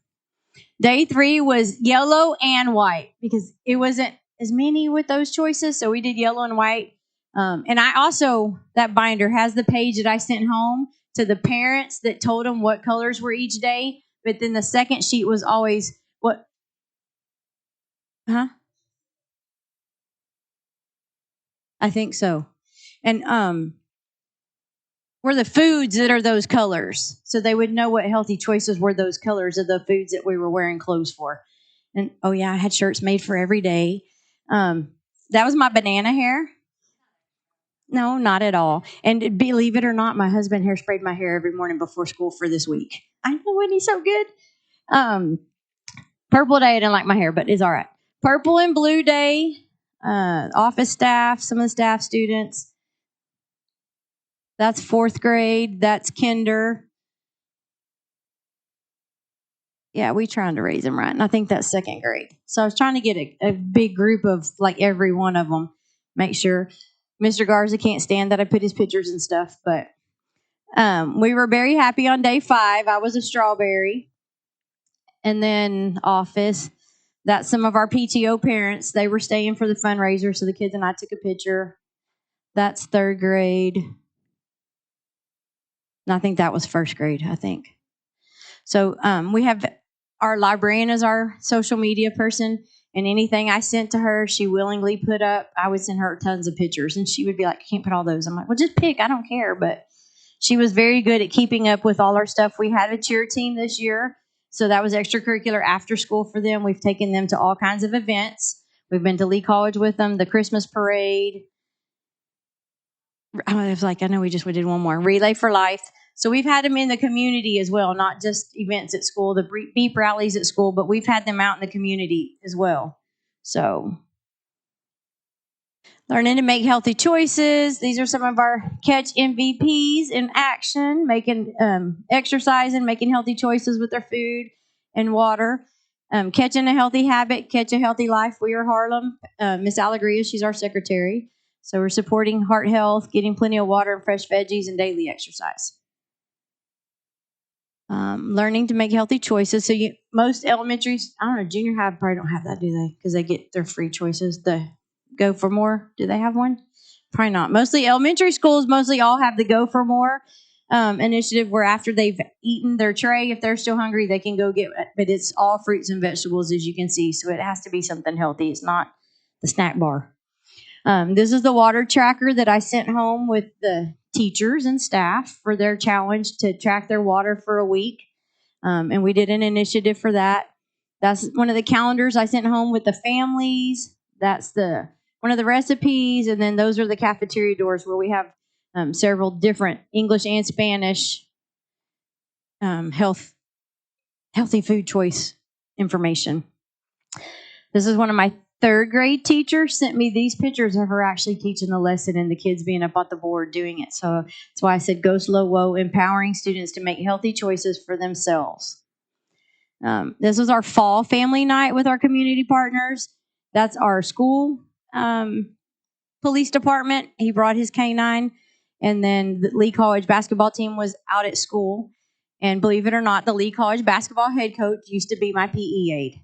Day 3 was yellow and white because it wasn't as many with those choices. So we did yellow and white. And I also, that binder has the page that I sent home to the parents that told them what colors were each day. But then the second sheet was always what? I think so. And were the foods that are those colors. So they would know what healthy choices were those colors of the foods that we were wearing clothes for. And oh yeah, I had shirts made for every day. That was my banana hair. No, not at all. And believe it or not, my husband hairsprayed my hair every morning before school for this week. I know, wasn't he so good? Purple day, I didn't like my hair, but it's all right. Purple and blue day, office staff, some of the staff students. That's 4th grade. That's kinder. Yeah, we trying to raise them right. And I think that's 2nd grade. So I was trying to get a big group of like every one of them. Make sure Mr. Garza can't stand that I put his pictures and stuff. But we were very happy on day 5. I was a strawberry. And then office. That's some of our PTO parents. They were staying for the fundraiser. So the kids and I took a picture. That's 3rd grade. And I think that was 1st grade, I think. So we have our librarian as our social media person, and anything I sent to her, she willingly put up. I would send her tons of pictures, and she would be like, I can't put all those. I'm like, well, just pick. I don't care. But she was very good at keeping up with all our stuff. We had a cheer team this year, so that was extracurricular after school for them. We've taken them to all kinds of events. We've been to Lee College with them, the Christmas parade. I was like, I know we did one more. Relay for Life. So we've had them in the community as well, not just events at school, the beep rallies at school, but we've had them out in the community as well. So learning to make healthy choices. These are some of our catch MVPs in action, making exercise and making healthy choices with their food and water. Catching a healthy habit, catch a healthy life. We are Harlem. Miss Allegria, she's our secretary. So we're supporting heart health, getting plenty of water and fresh veggies, and daily exercise. Learning to make healthy choices. So most elementaries, I don't know, junior high probably don't have that, do they? Because they get their free choices. The Go for More, do they have one? Probably not. Mostly elementary schools mostly all have the Go for More initiative, where after they've eaten their tray, if they're still hungry, they can go get it. But it's all fruits and vegetables, as you can see. So it has to be something healthy. It's not the snack bar. This is the water tracker that I sent home with the teachers and staff for their challenge to track their water for a week. And we did an initiative for that. That's one of the calendars I sent home with the families. That's one of the recipes. And then those are the cafeteria doors where we have several different English and Spanish healthy food choice information. This is one of my 3rd grade teachers sent me these pictures of her actually teaching the lesson and the kids being up on the board doing it. So that's why I said Go Slow Whoa, empowering students to make healthy choices for themselves. This was our fall family night with our community partners. That's our school police department. He brought his K-9. And then the Lee College basketball team was out at school. And believe it or not, the Lee College basketball head coach used to be my PE aide.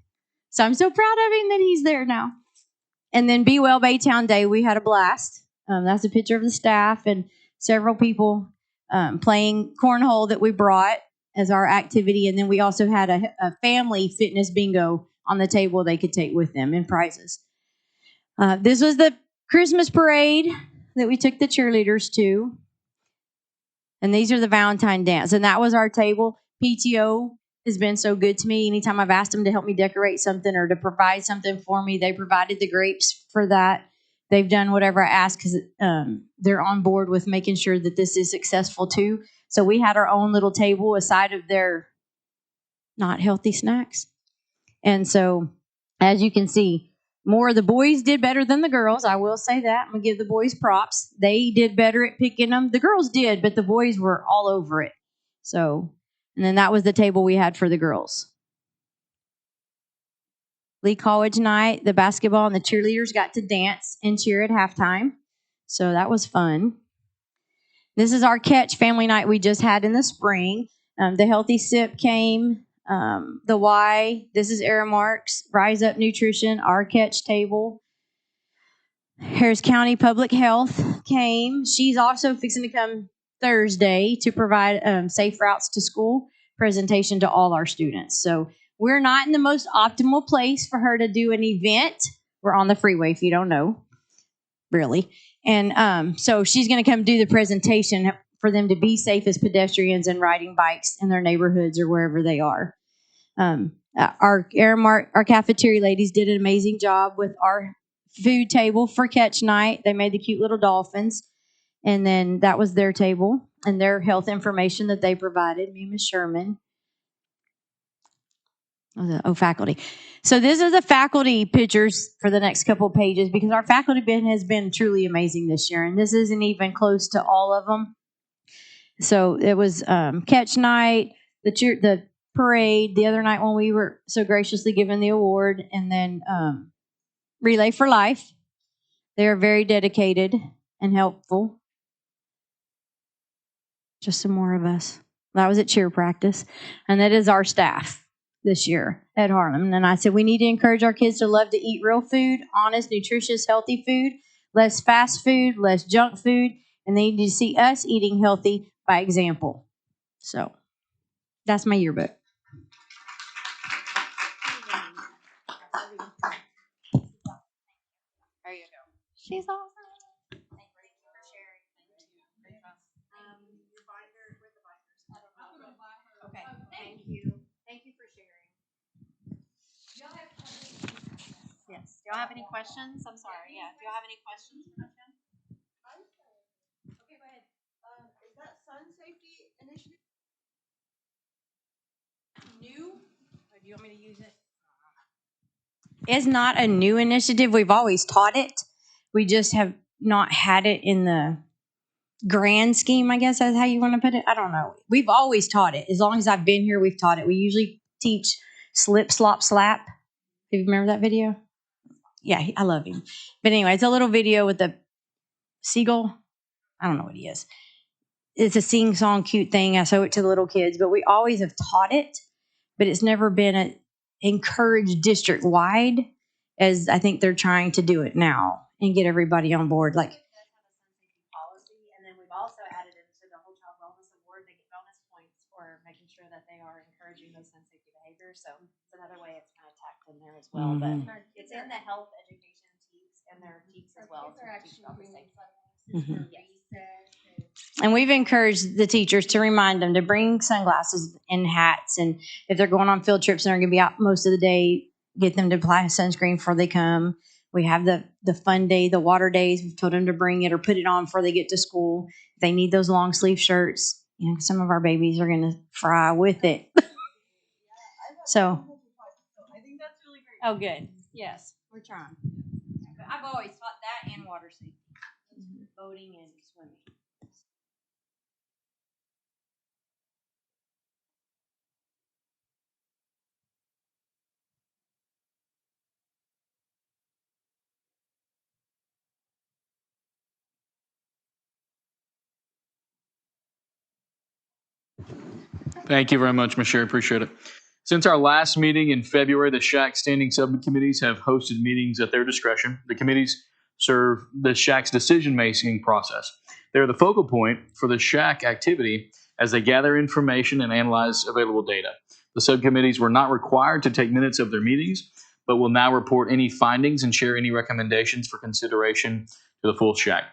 So I'm so proud of him that he's there now. And then Be Well Baytown Day, we had a blast. That's a picture of the staff and several people playing cornhole that we brought as our activity. And then we also had a family fitness bingo on the table they could take with them and prizes. This was the Christmas parade that we took the cheerleaders to. And these are the Valentine dance. And that was our table. PTO has been so good to me. Anytime I've asked them to help me decorate something or to provide something for me, they provided the grapes for that. They've done whatever I asked because they're on board with making sure that this is successful too. So we had our own little table aside of their not healthy snacks. And so, as you can see, more of the boys did better than the girls. I will say that. I'm going to give the boys props. They did better at picking them. The girls did, but the boys were all over it. So, and then that was the table we had for the girls. Lee College night, the basketball and the cheerleaders got to dance and cheer at halftime. So that was fun. This is our catch family night we just had in the spring. The Healthy Sip came. The Y, this is Aramark's Rise Up Nutrition, our catch table. Harris County Public Health came. She's also fixing to come Thursday to provide safe routes to school presentation to all our students. So we're not in the most optimal place for her to do an event. We're on the freeway, if you don't know, really. And so she's going to come do the presentation for them to be safe as pedestrians and riding bikes in their neighborhoods or wherever they are. Our Aramark, our cafeteria ladies did an amazing job with our food table for catch night. They made the cute little dolphins. And then that was their table and their health information that they provided, me and Ms. Sherman. Faculty. So this is the faculty pictures for the next couple of pages because our faculty bin has been truly amazing this year. And this isn't even close to all of them. So it was catch night, the parade, the other night when we were so graciously given the award, and then Relay for Life. They are very dedicated and helpful. Just some more of us. That was at cheer practice. And that is our staff this year at Harlem. And I said, we need to encourage our kids to love to eat real food, honest, nutritious, healthy food, less fast food, less junk food. And they need to see us eating healthy by example. So that's my yearbook. There you go. She's awesome. Okay, thank you. Thank you for sharing. Yes. Do y'all have any questions? I'm sorry. Yeah. Do y'all have any questions for Kim? Okay, go ahead. Is that sun safety initiative New? Or do you want me to use it? It's not a new initiative. We've always taught it. We just have not had it in the grand scheme, I guess that's how you want to put it. I don't know. We've always taught it. As long as I've been here, we've taught it. We usually teach slip, slop, slap. Do you remember that video? Yeah, I love him. But anyway, it's a little video with the seagull. I don't know what he is. It's a sing-song cute thing. I show it to the little kids, but we always have taught it, but it's never been encouraged district-wide as I think they're trying to do it now and get everybody on board. Like, Policy, and then we've also added into the Whole Child Wellness Award, they get bonus points for making sure that they are encouraging those sun safety behaviors. So it's another way it's kind of tacked in there as well. But it's in the health education teaks and their teaks as well. And we've encouraged the teachers to remind them to bring sunglasses and hats. And if they're going on field trips and they're going to be out most of the day, get them to apply sunscreen before they come. We have the fun day, the water days. We've told them to bring it or put it on before they get to school. If they need those long sleeve shirts, you know, some of our babies are going to fry with it. So, I think that's really great. oh, good. Yes, we're trying. But I've always taught that and water safety, boating and swimming. Thank you very much, Ms. Sherry. Appreciate it. Since our last meeting in February, the SHAC standing subcommittees have hosted meetings at their discretion. The committees serve the SHAC's decision-making process. They're the focal point for the SHAC activity as they gather information and analyze available data. The subcommittees were not required to take minutes of their meetings, but will now report any findings and share any recommendations for consideration to the full SHAC.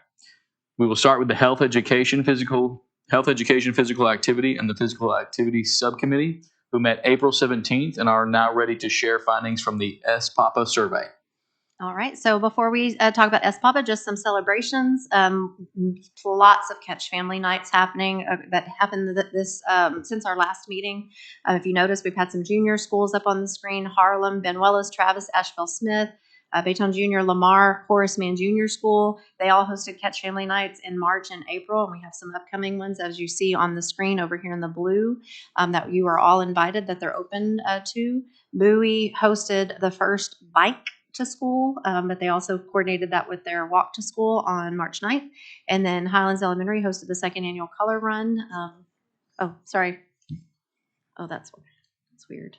We will start with the health education physical activity and the physical activity subcommittee, who met April 17th and are now ready to share findings from the SPAPA survey. All right. So before we talk about SPAPA, just some celebrations. Lots of Catch Family Nights happening that happened this since our last meeting. If you notice, we've had some junior schools up on the screen: Harlem, Benuelos, Travis, Asheville Smith, Baytown Junior, Lamar, Horace Mann Junior School. They all hosted Catch Family Nights in March and April, and we have some upcoming ones, as you see on the screen over here in the blue, that you are all invited, that they're open to. Bowie hosted the first bike to school, but they also coordinated that with their walk to school on March 9th. And then Highlands Elementary hosted the second annual color run. Oh, sorry. Oh, that's weird.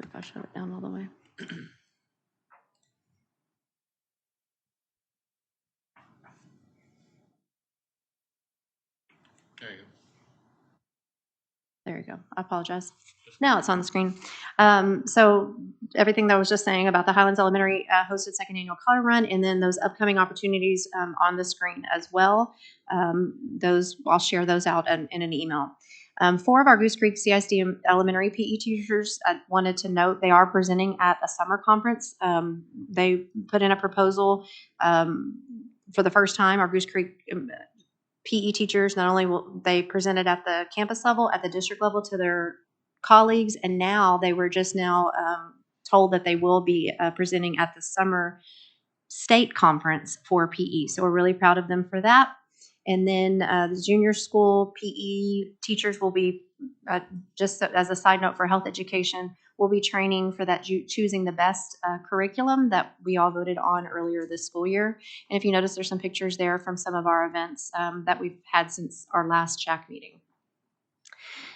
I think I shut it down all the way. There you go. There you go. I apologize. Now it's on the screen. So everything that I was just saying about the Highlands Elementary hosted second annual color run, and then those upcoming opportunities on the screen as well. Those I'll share those out in an email. 4 of our Goose Creek CISD Elementary PE teachers, I wanted to note they are presenting at a summer conference. They put in a proposal for the first time. Our Goose Creek PE teachers, not only will they presented at the campus level, at the district level to their colleagues, and now they were just now told that they will be presenting at the summer state conference for PE. So we're really proud of them for that. And then the junior school PE teachers will be, just as a side note for health education, will be training for that choosing the best curriculum that we all voted on earlier this school year. And if you notice, there's some pictures there from some of our events that we've had since our last SHAC meeting.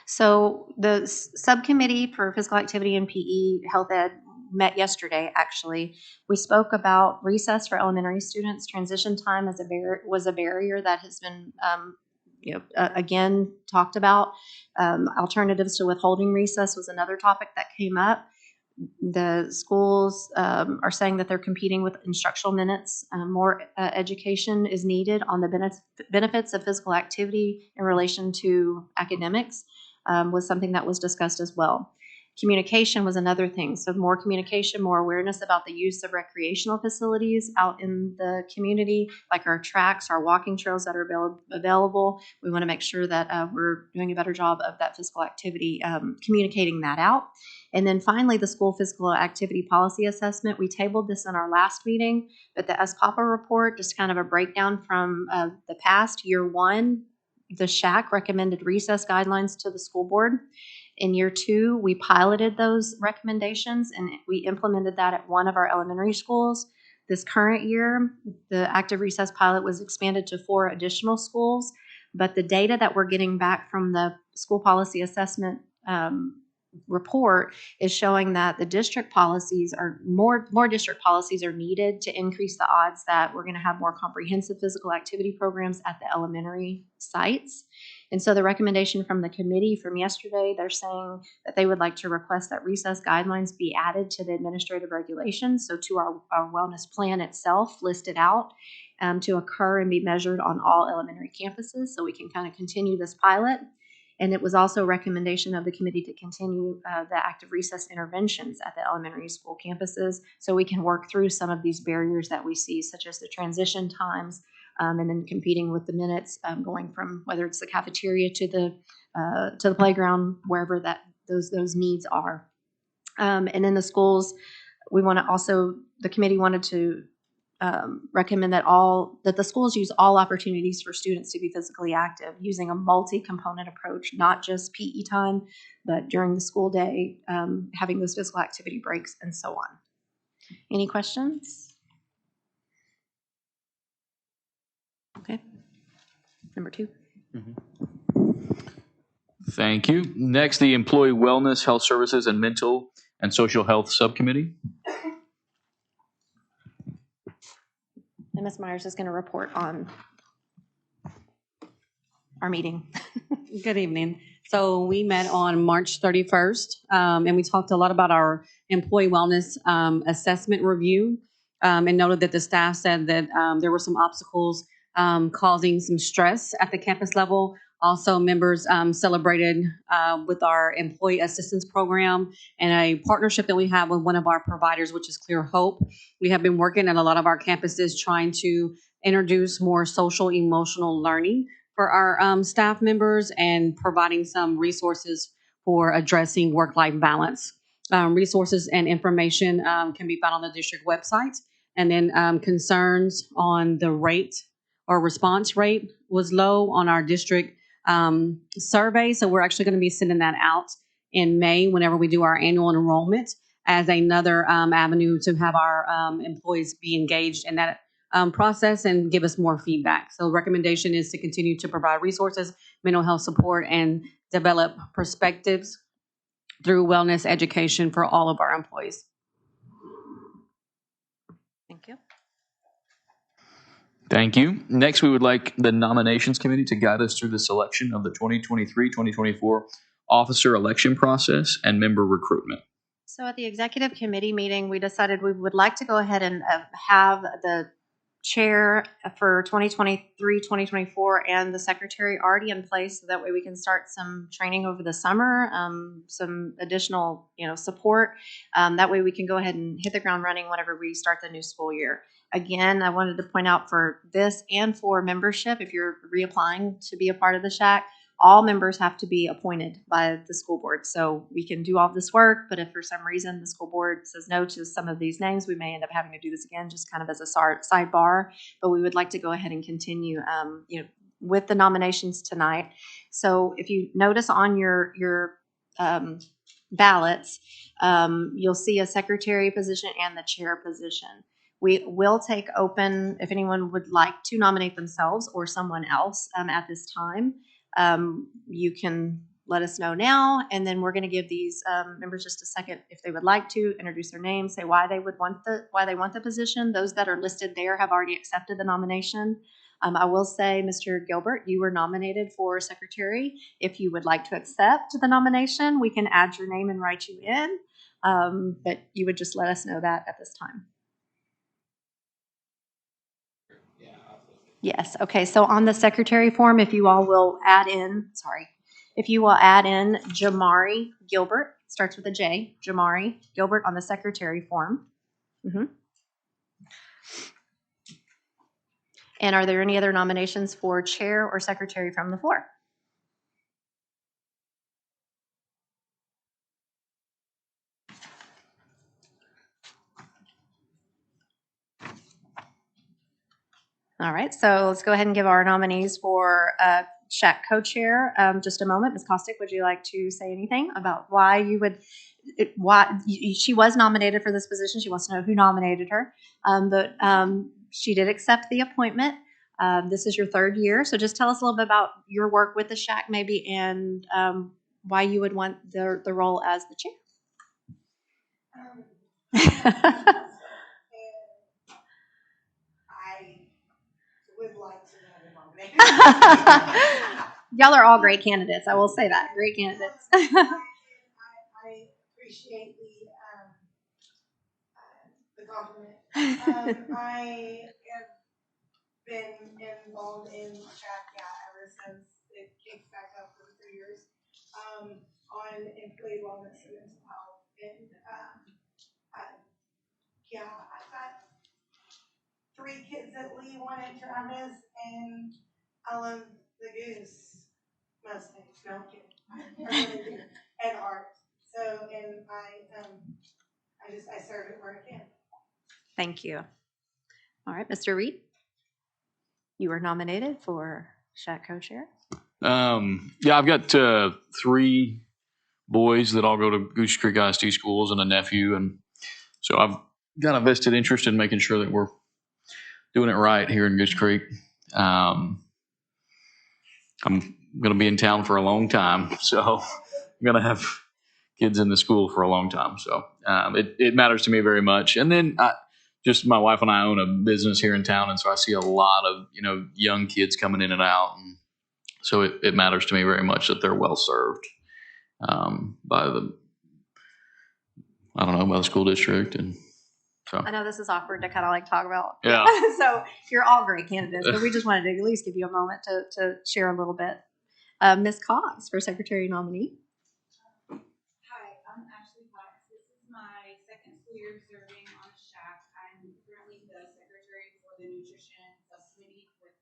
So the subcommittee for physical activity and PE health ed met yesterday, actually. We spoke about recess for elementary students. Transition time was a barrier that has been again talked about. Alternatives to withholding recess was another topic that came up. The schools are saying that they're competing with instructional minutes. More education is needed on the benefits of physical activity in relation to academics. Was something that was discussed as well. Communication was another thing. So more communication, more awareness about the use of recreational facilities out in the community, like our tracks, our walking trails that are available. We want to make sure that we're doing a better job of that physical activity, communicating that out. And then finally, the school physical activity policy assessment. We tabled this in our last meeting, but the SPAPA report, just kind of a breakdown from the past year one. The SHAC recommended recess guidelines to the school board. In year two, we piloted those recommendations and we implemented that at one of our elementary schools. This current year, the active recess pilot was expanded to 4 additional schools, but the data that we're getting back from the school policy assessment report is showing that the district policies are more district policies are needed to increase the odds that we're going to have more comprehensive physical activity programs at the elementary sites. And so the recommendation from the committee from yesterday, they're saying that they would like to request that recess guidelines be added to the administrative regulations, so to our wellness plan itself, listed out to occur and be measured on all elementary campuses, so we can kind of continue this pilot. And it was also a recommendation of the committee to continue the active recess interventions at the elementary school campuses so we can work through some of these barriers that we see, such as the transition times and then competing with the minutes, going from whether it's the cafeteria to the playground, wherever that those needs are. And in the schools, we want to also, the committee wanted to recommend that the schools use all opportunities for students to be physically active using a multi-component approach, not just PE time, but during the school day, having those physical activity breaks and so on. Any questions? Okay. Number 2. Thank you. Next, the Employee Wellness, Health Services, and Mental and Social Health Subcommittee. And Ms. Myers is going to report on our meeting. Good evening. So we met on March 31st, and we talked a lot about our employee wellness assessment review, and noted that the staff said that there were some obstacles causing some stress at the campus level. Also, members celebrated with our employee assistance program and a partnership that we have with one of our providers, which is Clear Hope. We have been working at a lot of our campuses trying to introduce more social emotional learning for our staff members and providing some resources for addressing work-life balance. Resources and information can be found on the district website. And then concerns on the rate or response rate was low on our district survey. So we're actually going to be sending that out in May whenever we do our annual enrollment as another avenue to have our employees be engaged in that process and give us more feedback. So the recommendation is to continue to provide resources, mental health support, and develop perspectives through wellness education for all of our employees. Thank you. Thank you. Next, we would like the Nominations Committee to guide us through the selection of the 2023-2024 officer election process and member recruitment. So at the executive committee meeting, we decided we would like to go ahead and have the chair for 2023-2024 and the secretary already in place, so that way we can start some training over the summer, some additional support. That way we can go ahead and hit the ground running whenever we start the new school year. Again, I wanted to point out for this and for membership, if you're reapplying to be a part of the SHAC, all members have to be appointed by the school board. So we can do all this work, but if for some reason the school board says no to some of these names, we may end up having to do this again, just kind of as a sidebar. But we would like to go ahead and continue, with the nominations tonight. So if you notice on your ballots, you'll see a secretary position and the chair position. We will take open if anyone would like to nominate themselves or someone else at this time. You can let us know now, and then we're going to give these members just a second if they would like to introduce their name, say why they want the position. Those that are listed there have already accepted the nomination. I will say, Mr. Gilbert, you were nominated for secretary. If you would like to accept the nomination, we can add your name and write you in, but you would just let us know that at this time. Yes. Okay. So on the secretary form, if you all will add in, Jamari Gilbert, starts with a J, Jamari Gilbert on the secretary form. And are there any other nominations for chair or secretary from the floor? All right, so let's go ahead and give our nominees for SHAC co-chair just a moment. Ms. Kostick, would you like to say anything about why you would, she was nominated for this position. She wants to know who nominated her, but she did accept the appointment. This is your third year, so just tell us a little bit about your work with the SHAC maybe and why you would want the role as the chair. Would like to know the nomination. Y'all are all great candidates. I will say that. Great candidates. I appreciate the compliment. I have been involved in SHAC ever since it kicked back up for 3 years on employee wellness and mental health. And I've got 3 kids that Lee, 1 at Travis, and I love the Goose mostly. No, I'm kidding. I really do. And art. So, and I serve it where I can. Thank you. All right, Mr. Reed, you were nominated for SHAC co-chair. I've got 3 boys that all go to Goose Creek ISD schools and a nephew, and so I've got a vested interest in making sure that we're doing it right here in Goose Creek. I'm going to be in town for a long time, so I'm going to have kids in the school for a long time. So it matters to me very much. And then just my wife and I own a business here in town, and so I see a lot of young kids coming in and out, and so it matters to me very much that they're well served by the school district. And so I know this is awkward to kind of talk about. Yeah. So you're all great candidates, but we just wanted to at least give you a moment to share a little bit. Ms. Cox for secretary nominee. Hi, I'm Ashley Cox. This is my second school year serving on SHAC. I'm currently the secretary for the nutrition subcommittee with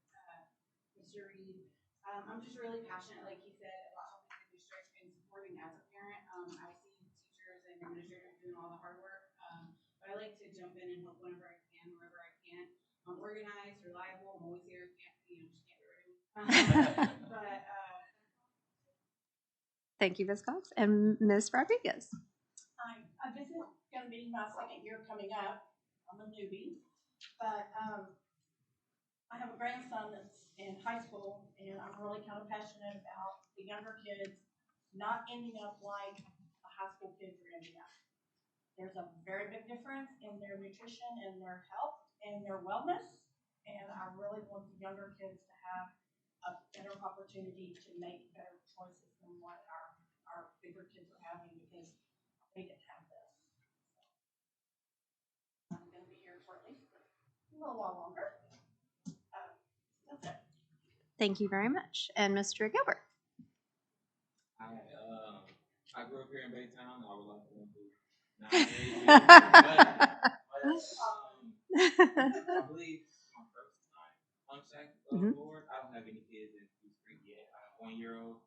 Mr. Reed. I'm just really passionate, like he said, about helping the district and supporting as a parent. I see teachers and administrators doing all the hard work. But I like to jump in and help whenever I can, wherever I can. I'm organized, reliable. I'm always here. Just can't get rid of me. But Thank you, Ms. Cox. And Ms. Rodriguez. Hi, this is going to be my second year coming up. I'm a newbie, but I have a grandson that's in high school, and I'm really kind of passionate about the younger kids not ending up like the high school kids are ending up. There's a very big difference in their nutrition and their health and their wellness, and I really want the younger kids to have a better opportunity to make better choices than what our bigger kids are having, because they didn't have this. I'm going to be here for at least a little while longer. That's it. Thank you very much. And Mr. Gilbert. I grew up here in Baytown. I would like to I believe my first time on SHAC board. I don't have any kids in Goose Creek yet. I have 1-year-old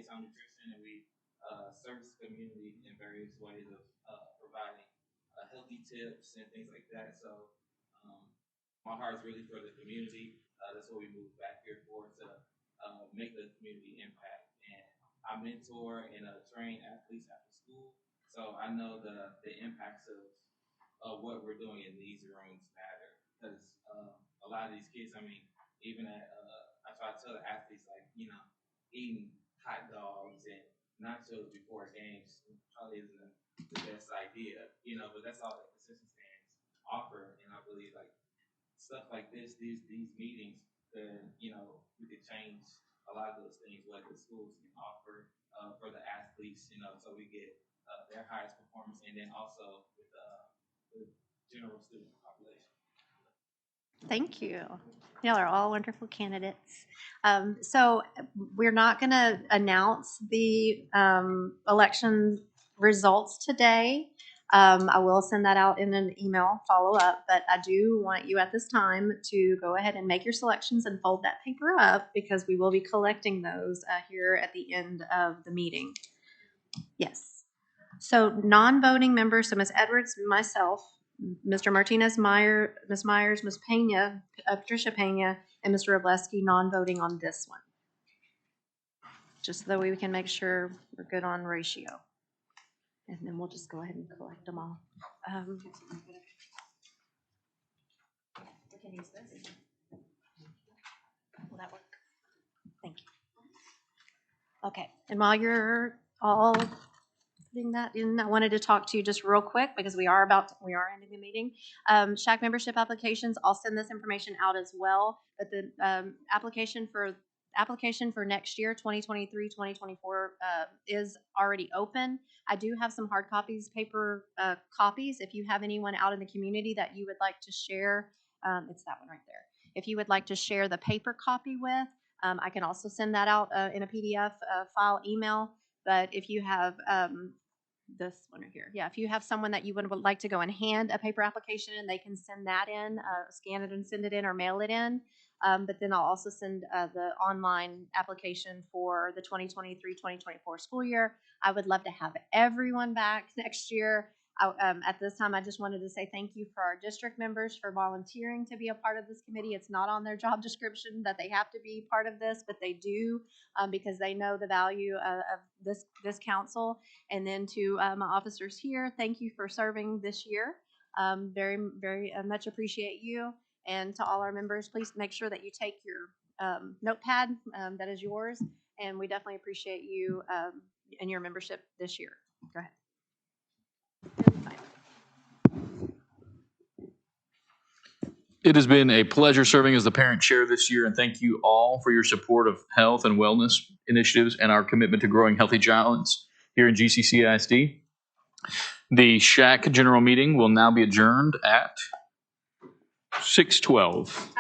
Baytown Nutrition, and we service the community in various ways of providing healthy tips and things like that. So my heart is really for the community. That's what we moved back here for, to make the community impact. And I mentor and train athletes after school, so I know the impacts of what we're doing in these rooms matter. Because a lot of these kids, I mean, even at I try to tell the athletes, like, you know, eating hot dogs and nachos before games probably isn't the best idea, you know, but that's all that concession stands offer. And I believe, like, stuff like this, these meetings, you know, we could change a lot of those things, what the schools can offer for the athletes, you know, so we get their highest performance, and then also with the general student population. Thank you. Y'all are all wonderful candidates. So we're not going to announce the election results today. I will send that out in an email follow-up, but I do want you at this time to go ahead and make your selections and fold that paper up, because we will be collecting those here at the end of the meeting. Yes. So non-voting members, so Ms. Edwards, myself, Mr. Martinez, Ms. Myers, Ms. Pena, Patricia Pena, and Mr. Robleski non-voting on this one. Just so that we can make sure we're good on ratio. And then we'll just go ahead and collect them all. We can use this. Will that work? Thank you. Okay, and while you're all putting that in, I wanted to talk to you just real quick, because we are ending the meeting. SHAC membership applications, I'll send this information out as well, but the application for next year, 2023-2024, is already open. I do have some hard copies, paper copies. If you have anyone out in the community that you would like to share, it's that one right there. If you would like to share the paper copy with, I can also send that out in a PDF file email. But if you have this one right here, yeah, if you have someone that you would like to go and hand a paper application, and they can send that in, scan it and send it in, or mail it in. But then I'll also send the online application for the 2023-2024 school year. I would love to have everyone back next year. At this time, I just wanted to say thank you for our district members for volunteering to be a part of this committee. It's not on their job description that they have to be part of this, but they do, because they know the value of this council. And then to my officers here, thank you for serving this year. Very, very much appreciate you. And to all our members, please make sure that you take your notepad that is yours. And we definitely appreciate you and your membership this year. Go ahead. It has been a pleasure serving as the parent chair this year, and thank you all for your support of health and wellness initiatives and our commitment to growing healthy giants here in GCC ISD. The SHAC general meeting will now be adjourned at 6:12.